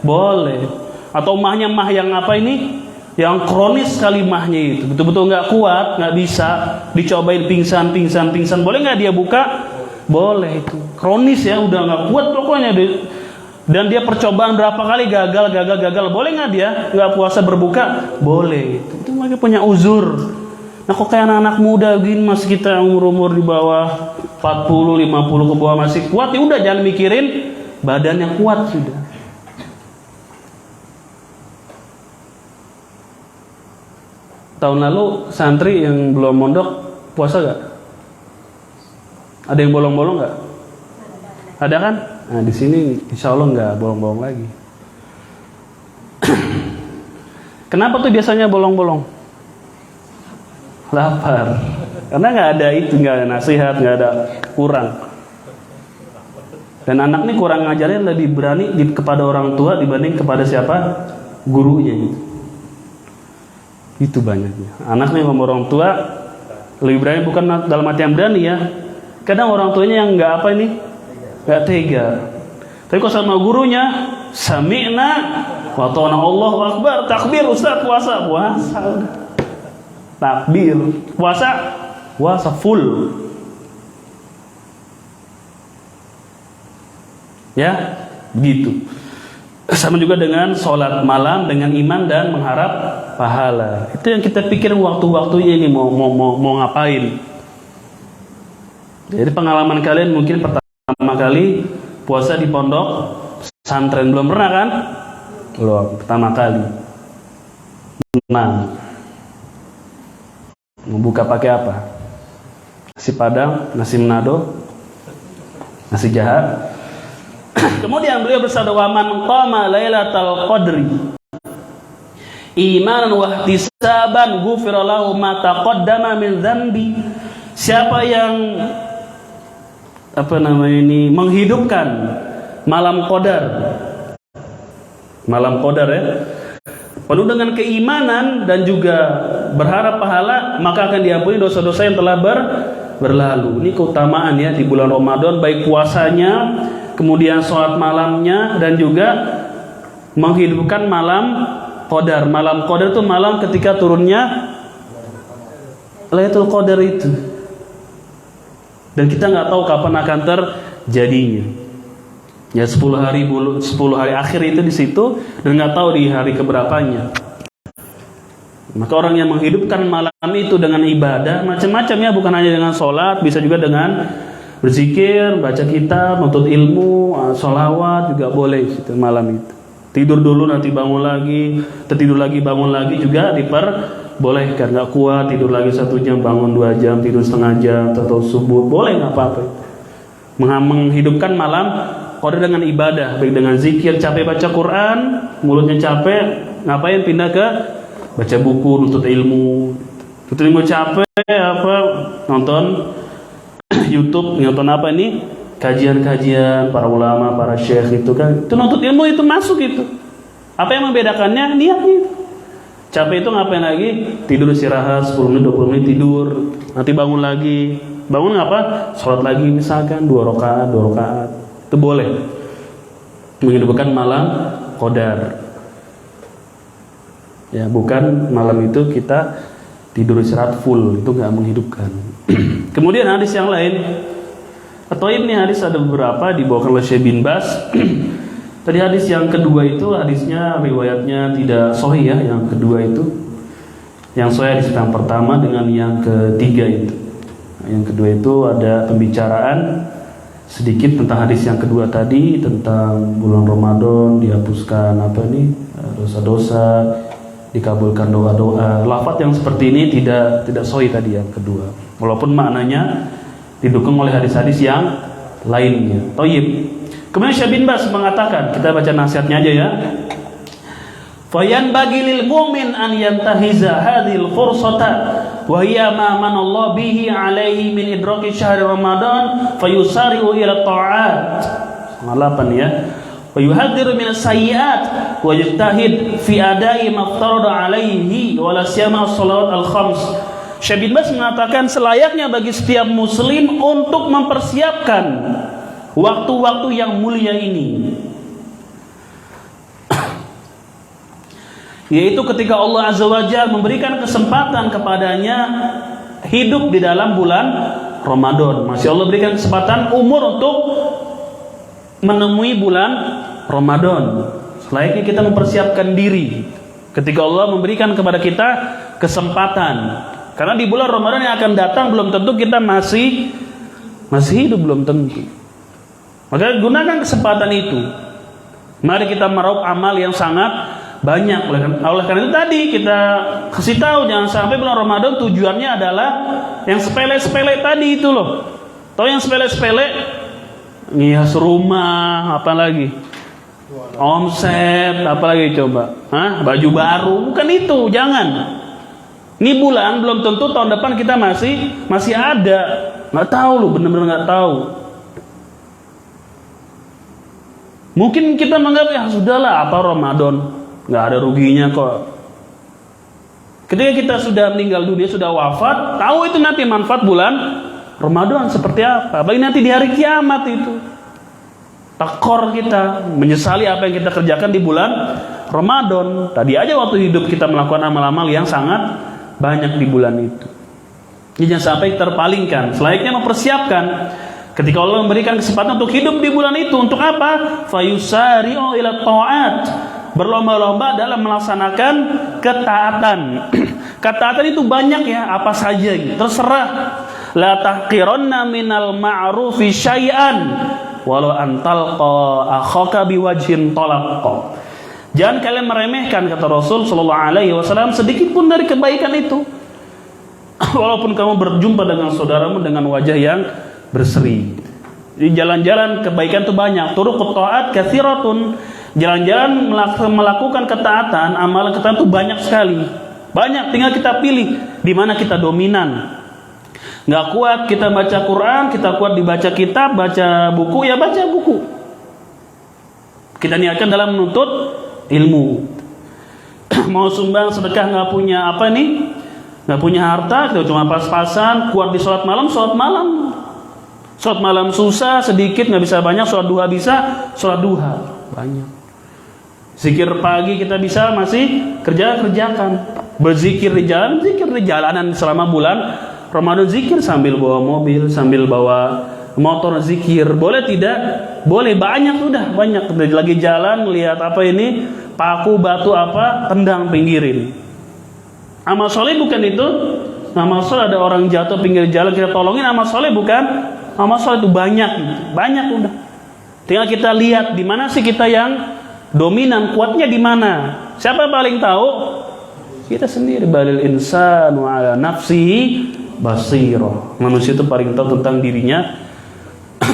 Boleh. Atau mahnya mah yang apa ini? Yang kronis sekali mahnya itu, betul-betul nggak kuat, nggak bisa, dicobain pingsan, boleh nggak dia buka? Boleh itu. Kronis ya, udah nggak kuat pokoknya, dan dia percobaan berapa kali gagal, boleh nggak dia nggak puasa berbuka? Boleh. Itu mereka punya uzur. Nah kok kayak anak-anak muda gini, masih kita umur-umur di bawah 40, 50 ke bawah masih kuat, ya udah jangan mikirin badan yang kuat sudah. Tahun lalu santri yang belum mondok puasa gak? Ada yang bolong-bolong gak? Ada kan? Nah di sini insya Allah nggak bolong-bolong lagi. Kenapa tuh biasanya bolong-bolong? Lapar. Karena nggak ada itu, nggak ada nasihat, nggak ada, kurang. Dan anak ini kurang ngajarin, lebih berani kepada orang tua dibanding kepada siapa? Gurunya gitu. Itu banyaknya. Anak nih sama orang tua lebih berani, bukan dalam arti yang berani ya. Kadang orang tuanya yang nggak apa ini, nggak tega. Tapi kalau sama gurunya, sami'na wa ta'ana, Allahu Akbar, takbir, Ustaz puasa udah. Takbir, puasa full. Ya, begitu. Sama juga dengan sholat malam dengan iman dan mengharap pahala. Itu yang kita pikir waktu-waktunya ini mau ngapain. Jadi pengalaman kalian mungkin pertama kali puasa di pondok pesantren, belum pernah kan? Belum, pertama kali. Mau buka pakai apa? Nasi Padang, nasi Manado, nasi jahat. Kemudian beliau bersabda, wa man qama lailatal qadri imanan wa ihtisaban ghufira lahu ma taqaddama min dzambi. Siapa yang menghidupkan malam qadar ya, penuh dengan keimanan dan juga berharap pahala, maka akan diampuni dosa-dosa yang telah berlalu. Ini keutamaan ya di bulan Ramadan, baik puasanya, kemudian sholat malamnya, dan juga menghidupkan malam qadar. Malam qadar itu malam ketika turunnya Lailatul Qadar itu. Dan kita nggak tahu kapan akan terjadinya. Ya 10 hari akhir itu di situ, dan nggak tahu di hari keberapanya. Maka orang yang menghidupkan malam itu dengan ibadah macam-macam ya, bukan hanya dengan sholat, bisa juga dengan berzikir, baca kitab, menuntut ilmu, sholawat juga boleh itu malam itu. Tidur dulu nanti bangun lagi, tertidur lagi bangun lagi juga diperbolehkan. Nggak kuat tidur lagi 1 jam, bangun 2 jam, tidur setengah jam atau subuh, boleh, nggak apa-apa. Menghidupkan malam qadar dengan ibadah, baik dengan zikir, capek baca Quran, mulutnya capek, ngapain? Pindah ke baca buku, nuntut ilmu. Nuntut ilmu capek apa? Nonton YouTube, nonton apa ini? Kajian-kajian para ulama, para syekh itu kan. Itu nuntut ilmu, itu masuk itu. Apa yang membedakannya? Niatnya itu. Capek itu ngapain lagi? Tidur istirahat 10 menit, 20 menit tidur. Nanti bangun lagi. Bangun ngapa? Sholat lagi misalkan 2 rakaat. Itu boleh. Menghidupkan malam qadar. Ya, bukan malam itu kita tidur istirahat full, itu nggak menghidupkan. Kemudian hadis yang lain, atau ini hadis ada beberapa dibawakan oleh Syekh bin Baz. Tadi hadis yang kedua itu hadisnya riwayatnya tidak sahih ya, yang kedua itu. Yang sahih hadis yang pertama dengan yang ketiga itu. Yang kedua itu ada pembicaraan sedikit tentang hadis yang kedua tadi, tentang bulan Ramadan dihapuskan dosa-dosa, dikabulkan doa-doa. Lafaz yang seperti ini tidak sahih tadi yang kedua. Walaupun maknanya didukung oleh hadis-hadis yang lainnya. Thayyib. Kemudian Syekh bin Baz mengatakan, kita baca nasihatnya aja ya. Fayanbaghi lil mu'min an yantahiza hadhil fursata wa hiya ma manallahu bihi alaihi min idraki syahri Ramadan fayusari'u ila ta'at. 8 ya. Wa yuhadziru min as-sayyi'at wa yajtahid fi ada'i ma aftarada alaihi wa la siyama as-salawat al-khams. Syekh bin Baz mengatakan selayaknya bagi setiap muslim untuk mempersiapkan waktu-waktu yang mulia ini, yaitu ketika Allah Azza wa Jalla memberikan kesempatan kepadanya hidup di dalam bulan Ramadan. Masya Allah berikan kesempatan umur untuk menemui bulan Ramadan. Selayaknya kita mempersiapkan diri ketika Allah memberikan kepada kita kesempatan. Karena di bulan Ramadan yang akan datang belum tentu kita masih hidup, belum tentu. Maka gunakan kesempatan itu. Mari kita meraup amal yang sangat banyak. Oleh karena itu tadi kita kasih tahu, jangan sampai bulan Ramadan tujuannya adalah yang sepele-sepele tadi itu loh. Tahu yang sepele-sepele? Ngias rumah, apa lagi? Omset, apa lagi coba? Baju baru, bukan itu, jangan. Ini bulan belum tentu tahun depan kita masih ada. Nggak tahu loh, benar-benar nggak tahu. Mungkin kita menganggap ya sudahlah, apa Ramadan, nggak ada ruginya kok. Ketika kita sudah meninggal dunia, sudah wafat, tahu itu nanti manfaat bulan Ramadan seperti apa. Apalagi nanti di hari kiamat itu, tekor kita, menyesali apa yang kita kerjakan di bulan Ramadan. Tadi aja waktu hidup kita melakukan amal-amal yang sangat banyak di bulan itu. Jadi jangan sampai terpalingkan. Selayaknya mempersiapkan. Ketika Allah memberikan kesempatan untuk hidup di bulan itu, untuk apa? Fayusari'u ila ta'at, berlomba-lomba dalam melaksanakan ketaatan. Ketaatan itu banyak ya, apa saja gitu. Terserah. La tahqiranna minal ma'rufi syai'an walau antalqa akhaka biwajhin talaqqa. Jangan kalian meremehkan, kata Rasul sallallahu alaihi wasallam, sedikit pun dari kebaikan itu. Walaupun kamu berjumpa dengan saudaramu dengan wajah yang berseri. Di jalan-jalan kebaikan itu banyak. Turuqut ta'at katsiratun. Jalan-jalan melakukan ketaatan, amalan ketaatan itu banyak sekali. Banyak, tinggal kita pilih di mana kita dominan. Nggak kuat kita baca Quran, kita kuat dibaca kitab, baca buku, ya baca buku. Kita niatkan dalam menuntut ilmu. Mau sumbang sedekah nggak punya apa nih? Nggak punya harta, kita cuma pas-pasan. Kuat di sholat malam, sholat malam. Sholat malam susah, sedikit, nggak bisa banyak. Sholat duha bisa, sholat duha banyak. Zikir pagi kita bisa, masih kerjakan. Berzikir di jalan, zikir di jalanan selama bulan Ramadan. Zikir sambil bawa mobil, sambil bawa motor, zikir. Boleh tidak? Boleh, banyak sudah, banyak. Lagi jalan, lihat apa ini, paku, batu apa, tendang, pinggirin. Amal soleh bukan itu. Amal soleh ada orang jatuh pinggir jalan, kita tolongin, amal soleh bukan. Amal soleh itu banyak udah. Tinggal kita lihat di mana sih kita yang dominan, kuatnya di mana. Siapa yang paling tahu? Kita sendiri. Balil insanu ala nafsihi basirah. Manusia itu paling tahu tentang dirinya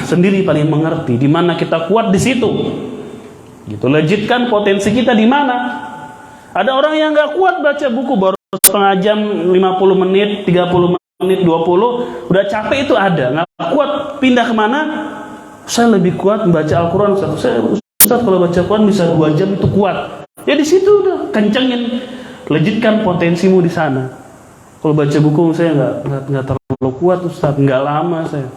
sendiri, paling mengerti di mana kita kuat di situ. Gitu, lejitkan potensi kita di mana. Ada orang yang nggak kuat baca buku, baru setengah jam, 50 menit, 30 menit, 20, udah capek, itu ada. Nggak kuat, pindah kemana? Saya lebih kuat membaca Al-Quran. Ustaz, kalau baca Quran bisa 2 jam, itu kuat. Ya di situ udah kencengin, lejitkan potensimu di sana. Kalau baca buku saya nggak terlalu kuat Ustaz, nggak lama saya.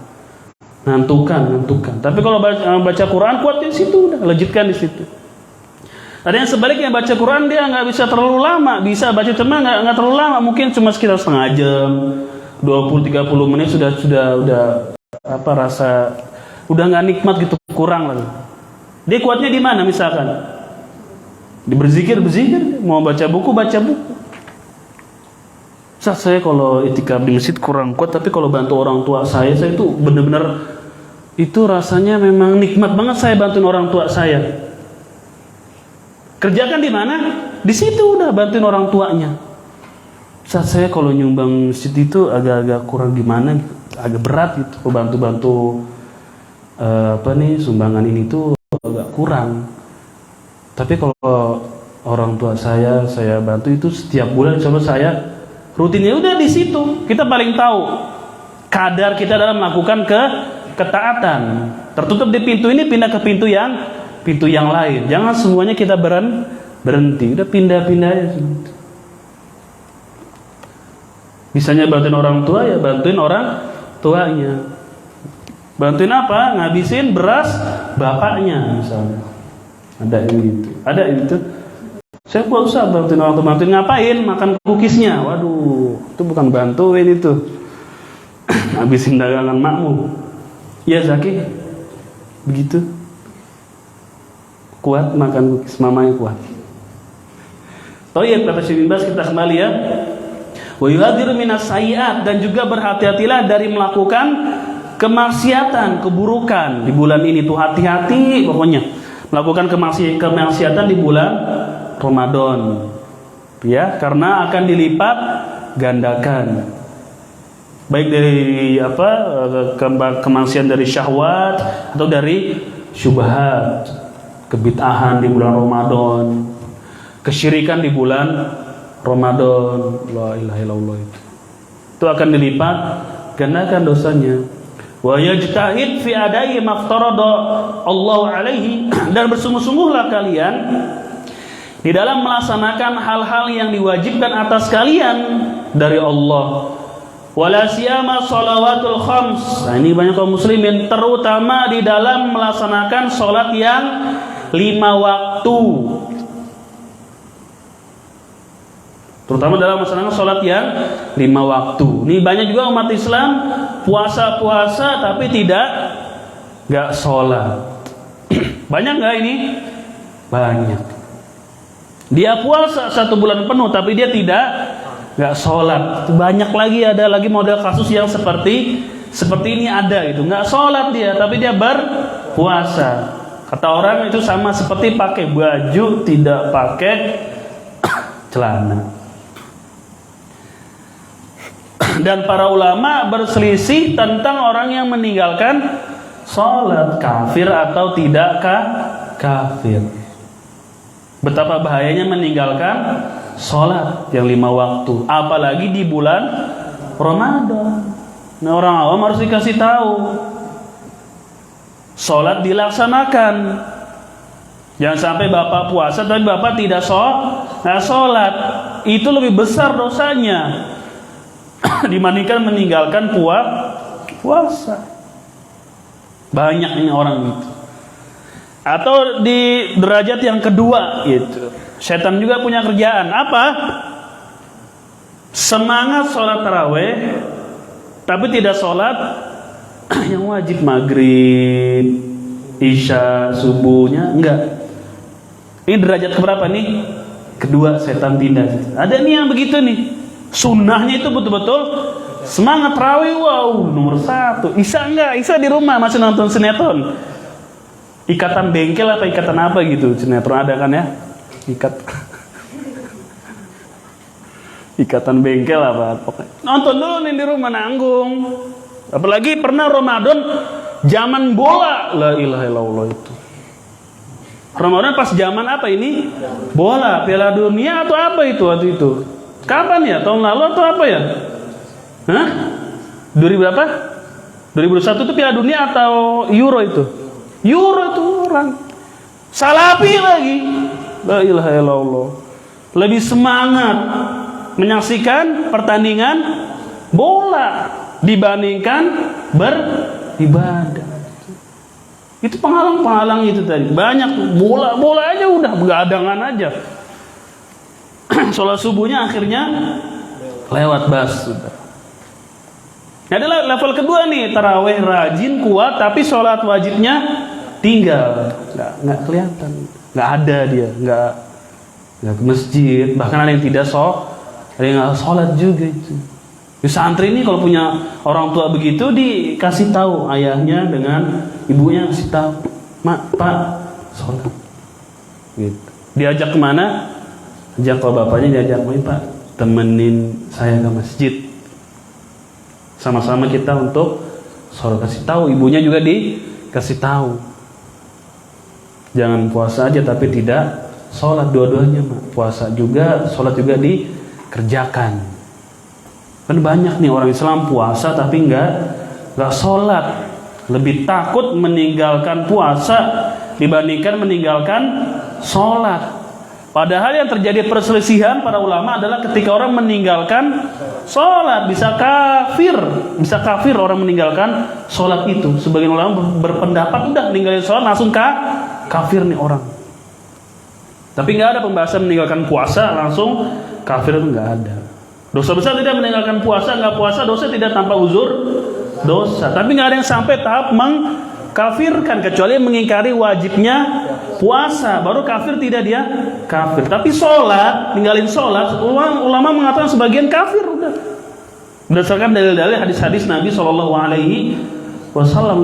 Ngantukan. Tapi kalau baca Quran kuat di situ, udah lejitkan di situ. Ada yang sebaliknya, baca Quran dia nggak bisa terlalu lama, bisa baca cuma nggak terlalu lama, mungkin cuma sekitar setengah jam, 20-30 menit sudah apa, rasa udah nggak nikmat gitu, kurang lagi. Dia kuatnya di mana misalkan? Di berzikir, mau baca buku. Saya kalau itikaf di masjid kurang kuat, tapi kalau bantu orang tua saya itu benar-benar itu rasanya memang nikmat banget, saya bantuin orang tua saya. Kerjakan di mana? Di situ udah bantuin orang tuanya. Saya kalau nyumbang masjid itu agak kurang gimana gitu, agak berat gitu. Bantu sumbangan ini tuh agak kurang. Tapi kalau orang tua saya bantu itu setiap bulan, coba saya rutinnya udah di situ. Kita paling tahu kadar kita dalam melakukan ketaatan. Tertutup di pintu ini, pindah ke pintu yang lain. Jangan semuanya kita berhenti. Udah pindah-pindah aja. Bisanya bantuin orang tua, ya bantuin orang tuanya. Bantuin apa? Ngabisin beras bapaknya misalnya. Ada yang gitu. Saya nggak usah bantuin orang tua. Bantuin ngapain? Makan cookiesnya. Waduh, itu bukan bantuin itu. Ngabisin dagangan makmu. Ya Zaki, begitu. Kuat makan cookies, mamanya kuat. Toyib, kata Syekh bin Baz, kita kembali ya. Wa yuhadziru minas sayyi'at, dan juga berhati-hatilah dari melakukan kemaksiatan, keburukan di bulan ini tuh, hati-hati pokoknya melakukan kemaksiatan di bulan Ramadan. Ya, karena akan dilipat gandakan. Baik dari kemaksiatan dari syahwat atau dari syubhat, kebid'ahan di bulan Ramadan, kesyirikan di bulan Ramadan. La ilaha illallah, itu akan dilipat gandakan dosanya. Wa yajtahid fi adai maftarada Allah alaihi, dan bersungguh-sungguhlah kalian di dalam melaksanakan hal-hal yang diwajibkan atas kalian dari Allah. Wala siyama shalawatul khams. Nah, ini banyak kaum muslimin, terutama di dalam melaksanakan sholat yang 5 waktu. Terutama dalam melaksanakan sholat yang 5 waktu. Ini banyak juga umat Islam puasa-puasa tapi nggak sholat. Banyak nggak ini? Banyak. Dia puasa 1 bulan penuh tapi dia nggak sholat. Banyak lagi, ada lagi model kasus yang seperti ini ada gitu. Nggak sholat dia tapi dia berpuasa. Kata orang itu sama seperti pakai baju tidak pakai celana. Dan para ulama berselisih tentang orang yang meninggalkan sholat, kafir atau tidak kafir. Betapa bahayanya meninggalkan sholat yang 5 waktu, apalagi di bulan Ramadan. Nah, orang awam harus dikasih tahu, sholat dilaksanakan. Jangan sampai bapak puasa tapi bapak tidak sholat. Itu lebih besar dosanya dibandingkan meninggalkan puasa. Banyak ini orang gitu. Atau di derajat yang kedua gitu, setan juga punya kerjaan apa? Semangat sholat taraweh tapi tidak sholat yang wajib, maghrib, isya, subuhnya enggak. Ini derajat keberapa nih? Kedua, setan tindak. Ada nih yang begitu nih, sunnahnya itu betul-betul semangat tarawih, wow, nomor 1. Isya enggak, Isya di rumah masih nonton sinetron. Ikatan bengkel apa ikatan apa gitu, sinetron ada kan ya, ikatan bengkel apa pokoknya. Nonton dulu nih di rumah, nanggung. Apalagi pernah Ramadan zaman bola, la ilaha illallah itu. Ramadan pas zaman apa ini? Bola, Piala Dunia atau apa itu waktu itu? Kapan ya? Tahun lalu atau apa ya? Hah? 2000 berapa? 2001 itu Piala Dunia atau Euro itu? Euro itu orang salafi lagi, la ilaha illallah, lebih semangat menyaksikan pertandingan bola dibandingkan beribadah. Itu penghalang itu tadi. Banyak bola aja udah begadangan aja. Sholat subuhnya akhirnya lewat bas sudah. Adalah level kedua nih, taraweh rajin kuat tapi sholat wajibnya tinggal, nggak kelihatan, nggak ada dia, nggak ke masjid, bahkan ada yang tidak ada yang nggak sholat juga itu. Di santri ini kalau punya orang tua begitu dikasih tahu, ayahnya dengan ibunya kasih tahu, mak, pak, sholat. Gitu. Diajak kemana? Ajak ke bapaknya, diajak, pak, temenin saya ke masjid. Sama-sama kita untuk sholat, kasih tahu, ibunya juga dikasih tahu. Jangan puasa aja tapi tidak sholat, dua-duanya, mak. Puasa juga, sholat juga dikerjakan. Kan banyak nih orang Islam puasa tapi nggak sholat. Lebih takut meninggalkan puasa dibandingkan meninggalkan sholat. Padahal yang terjadi perselisihan para ulama adalah ketika orang meninggalkan sholat, bisa kafir orang meninggalkan sholat itu. Sebagian ulama berpendapat udah ninggalin sholat langsung kafir nih orang. Tapi nggak ada pembahasan meninggalkan puasa langsung kafir, itu nggak ada. Dosa besar tidak meninggalkan puasa, nggak puasa dosa tidak tanpa uzur dosa. Tapi nggak ada yang sampai tahap mengkafirkan kecuali mengingkari wajibnya puasa baru kafir tidak dia? Kafir. Tapi sholat, ninggalin sholat, ulama mengatakan sebagian kafir udah. Berdasarkan dalil-dalil hadis-hadis Nabi SAW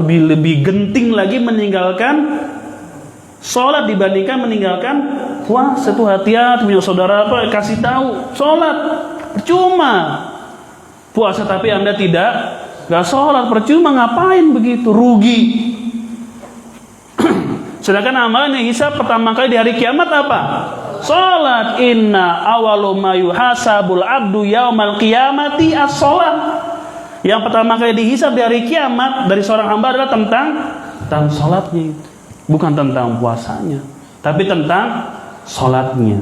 lebih genting lagi meninggalkan sholat dibandingkan meninggalkan puasa. Itu hati-hati punya saudara apa kasih tahu sholat percuma, puasa tapi Anda nggak sholat percuma, ngapain begitu, rugi. Sedangkan amalan yang hisab pertama kali di hari kiamat apa? Sholat. Inna awalu ma yuhasabul abdu yaumal qiyamati as-sholat. Yang pertama kali dihisab di hari kiamat dari seorang hamba adalah tentang sholatnya itu. Bukan tentang puasanya, tapi tentang sholatnya.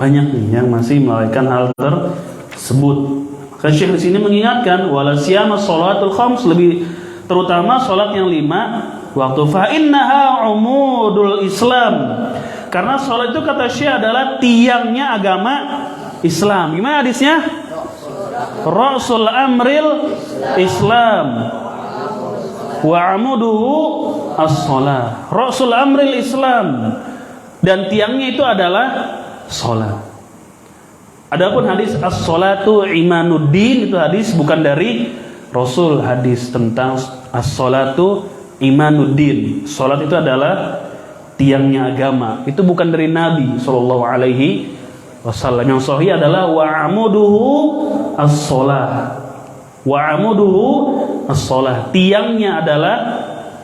Banyak nih yang masih melalaikan hal tersebut. Kan Syekh di sini mengingatkan wala siyama sholatul khams, lebih terutama sholat yang 5 waktu, fa innaha umudul Islam. Karena sholat itu kata Syekh adalah tiangnya agama Islam. Gimana hadisnya? Rasul amril Islam wa amuduhu as-sholah. Rasul amril Islam, dan tiangnya itu adalah sholat. Adapun hadis as-sholatu imanuddin, itu hadis bukan dari Rasul. Hadis tentang as-sholatu imanuddin, sholat itu adalah tiangnya agama, itu bukan dari Nabi Shallallahu Alaihi Wasallam. Yang sahih adalah wa amuduhu as-sholah. Wa amuduhu as-sholah, tiangnya adalah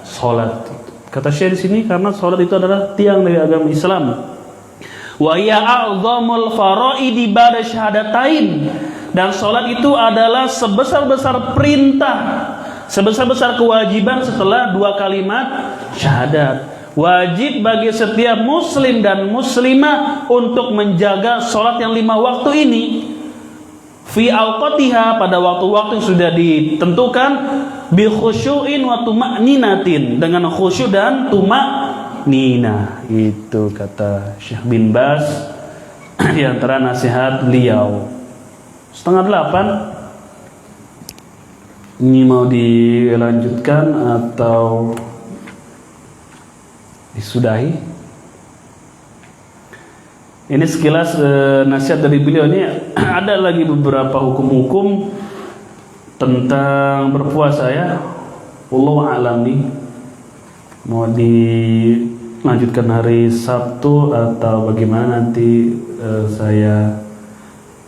sholat. Kata Syekh di sini karena sholat itu adalah tiang dari agama Islam. Wa ya a'zamul faraidi ba'da syahadatain, dan sholat itu adalah sebesar-besar perintah, sebesar-besar kewajiban setelah 2 kalimat syahadat. Wajib bagi setiap muslim dan muslimah untuk menjaga sholat yang 5 waktu ini fi awqatiha, pada waktu-waktu yang sudah ditentukan, bi khusyu'in wa tuma'ninatin, dengan khusyuk dan tuma'ninah. Itu kata Syekh bin Baz di antara nasihat beliau. 7:30 ini mau dilanjutkan atau disudahi? Ini sekilas nasihat dari beliau. Ini ada lagi beberapa hukum-hukum tentang berpuasa ya. Wallahu a'lam nih. Mau dilanjutkan hari Sabtu atau bagaimana nanti saya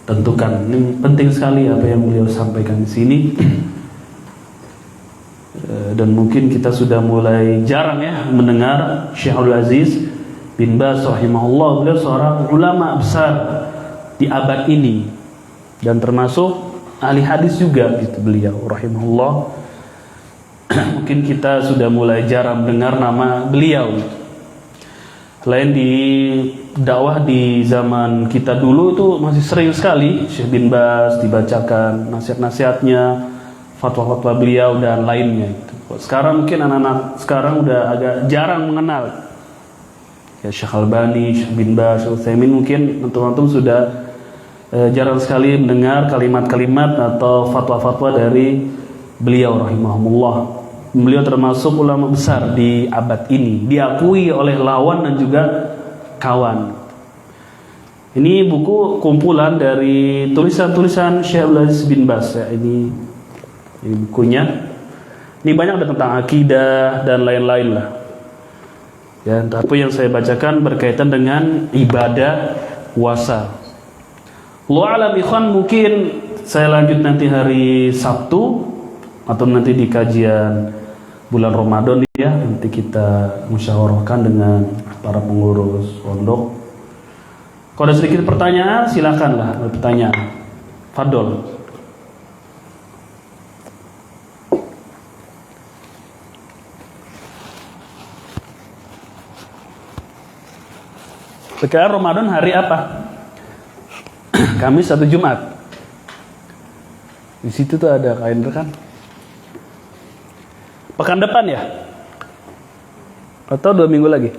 tentukan. Ini penting sekali apa yang beliau sampaikan di sini. Dan mungkin kita sudah mulai jarang ya mendengar Syekh Abdul Aziz bin Baz rahimahullah. Beliau seorang ulama besar di abad ini dan termasuk ahli hadis juga gitu beliau rahimahullah. Mungkin kita sudah mulai jarang mendengar nama beliau. Selain di dakwah di zaman kita dulu itu masih sering sekali Syekh bin Baz dibacakan nasihat-nasihatnya, fatwa-fatwa beliau dan lainnya itu. Sekarang mungkin anak-anak sekarang udah agak jarang mengenal ya Syekh Albani, Syekh bin Baz, Syekh Utsaimin. Mungkin teman-teman sudah jarang sekali mendengar kalimat-kalimat atau fatwa-fatwa dari beliau rahimahumullah. Beliau termasuk ulama besar di abad ini, diakui oleh lawan dan juga kawan. Ini buku kumpulan dari tulisan-tulisan Syekh Abdul Aziz bin Baz ya. Ini bukunya. Ini banyak ada tentang akidah dan lain-lain lah. Ya, tapi yang saya bacakan berkaitan dengan ibadah puasa. Allahu a'lam ikhwan, mungkin saya lanjut nanti hari Sabtu atau nanti di kajian bulan Ramadan ya. Nanti kita musyawarahkan dengan para pengurus pondok. Kalau ada sedikit pertanyaan silakanlah bertanya. Fadol. Sekarang Ramadan hari apa? Kamis atau Jumat? Di situ tuh ada kalender kan? Pekan depan ya? Atau 2 minggu lagi?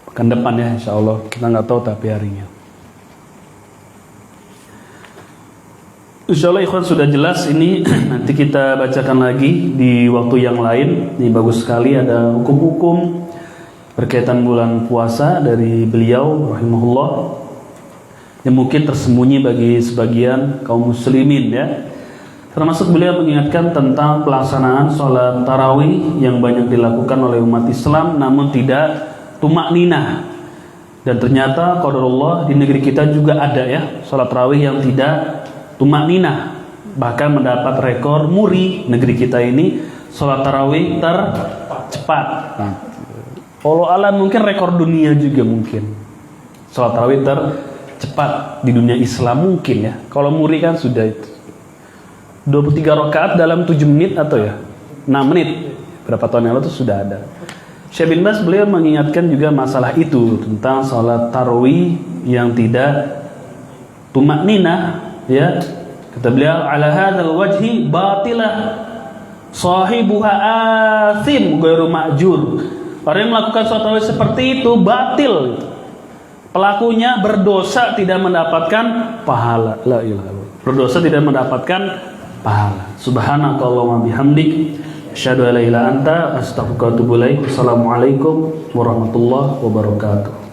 Pekan depan ya, insya Allah. Kita nggak tahu tapi harinya. Insyaallah ikhwan sudah jelas ini. Nanti kita bacakan lagi di waktu yang lain. Ini bagus sekali, ada hukum-hukum berkaitan bulan puasa dari beliau rahimahullah yang mungkin tersembunyi bagi sebagian kaum muslimin ya. Termasuk beliau mengingatkan tentang pelaksanaan sholat tarawih yang banyak dilakukan oleh umat Islam namun tidak tumak ninah. Dan ternyata qadarullah di negeri kita juga ada ya sholat tarawih yang tidak tumak ninah. Bahkan mendapat rekor muri negeri kita ini sholat tarawih tercepat. Allah alam mungkin rekor dunia juga mungkin. Sholat tarawih tercepat di dunia Islam mungkin ya. Kalau muri kan sudah itu 23 rakaat dalam 7 menit atau ya 6 menit. Berapa tahun yang lalu itu sudah ada. Syekh bin Baz beliau mengingatkan juga masalah itu tentang sholat tarawih yang tidak tumak ninah ya. Kata beliau ala hadzal wajhi batilah sahibuha athim ghairu ma'jur. Orang yang melakukan sholat tarawih seperti itu batil. Pelakunya berdosa tidak mendapatkan pahala. La ilaha illallah. Berdosa tidak mendapatkan pahala. Subhanakallahumma bihamdik asyhadu an la ilaha illa anta astaghfiruka wa atubu ilaik. Assalamualaikum warahmatullahi wabarakatuh.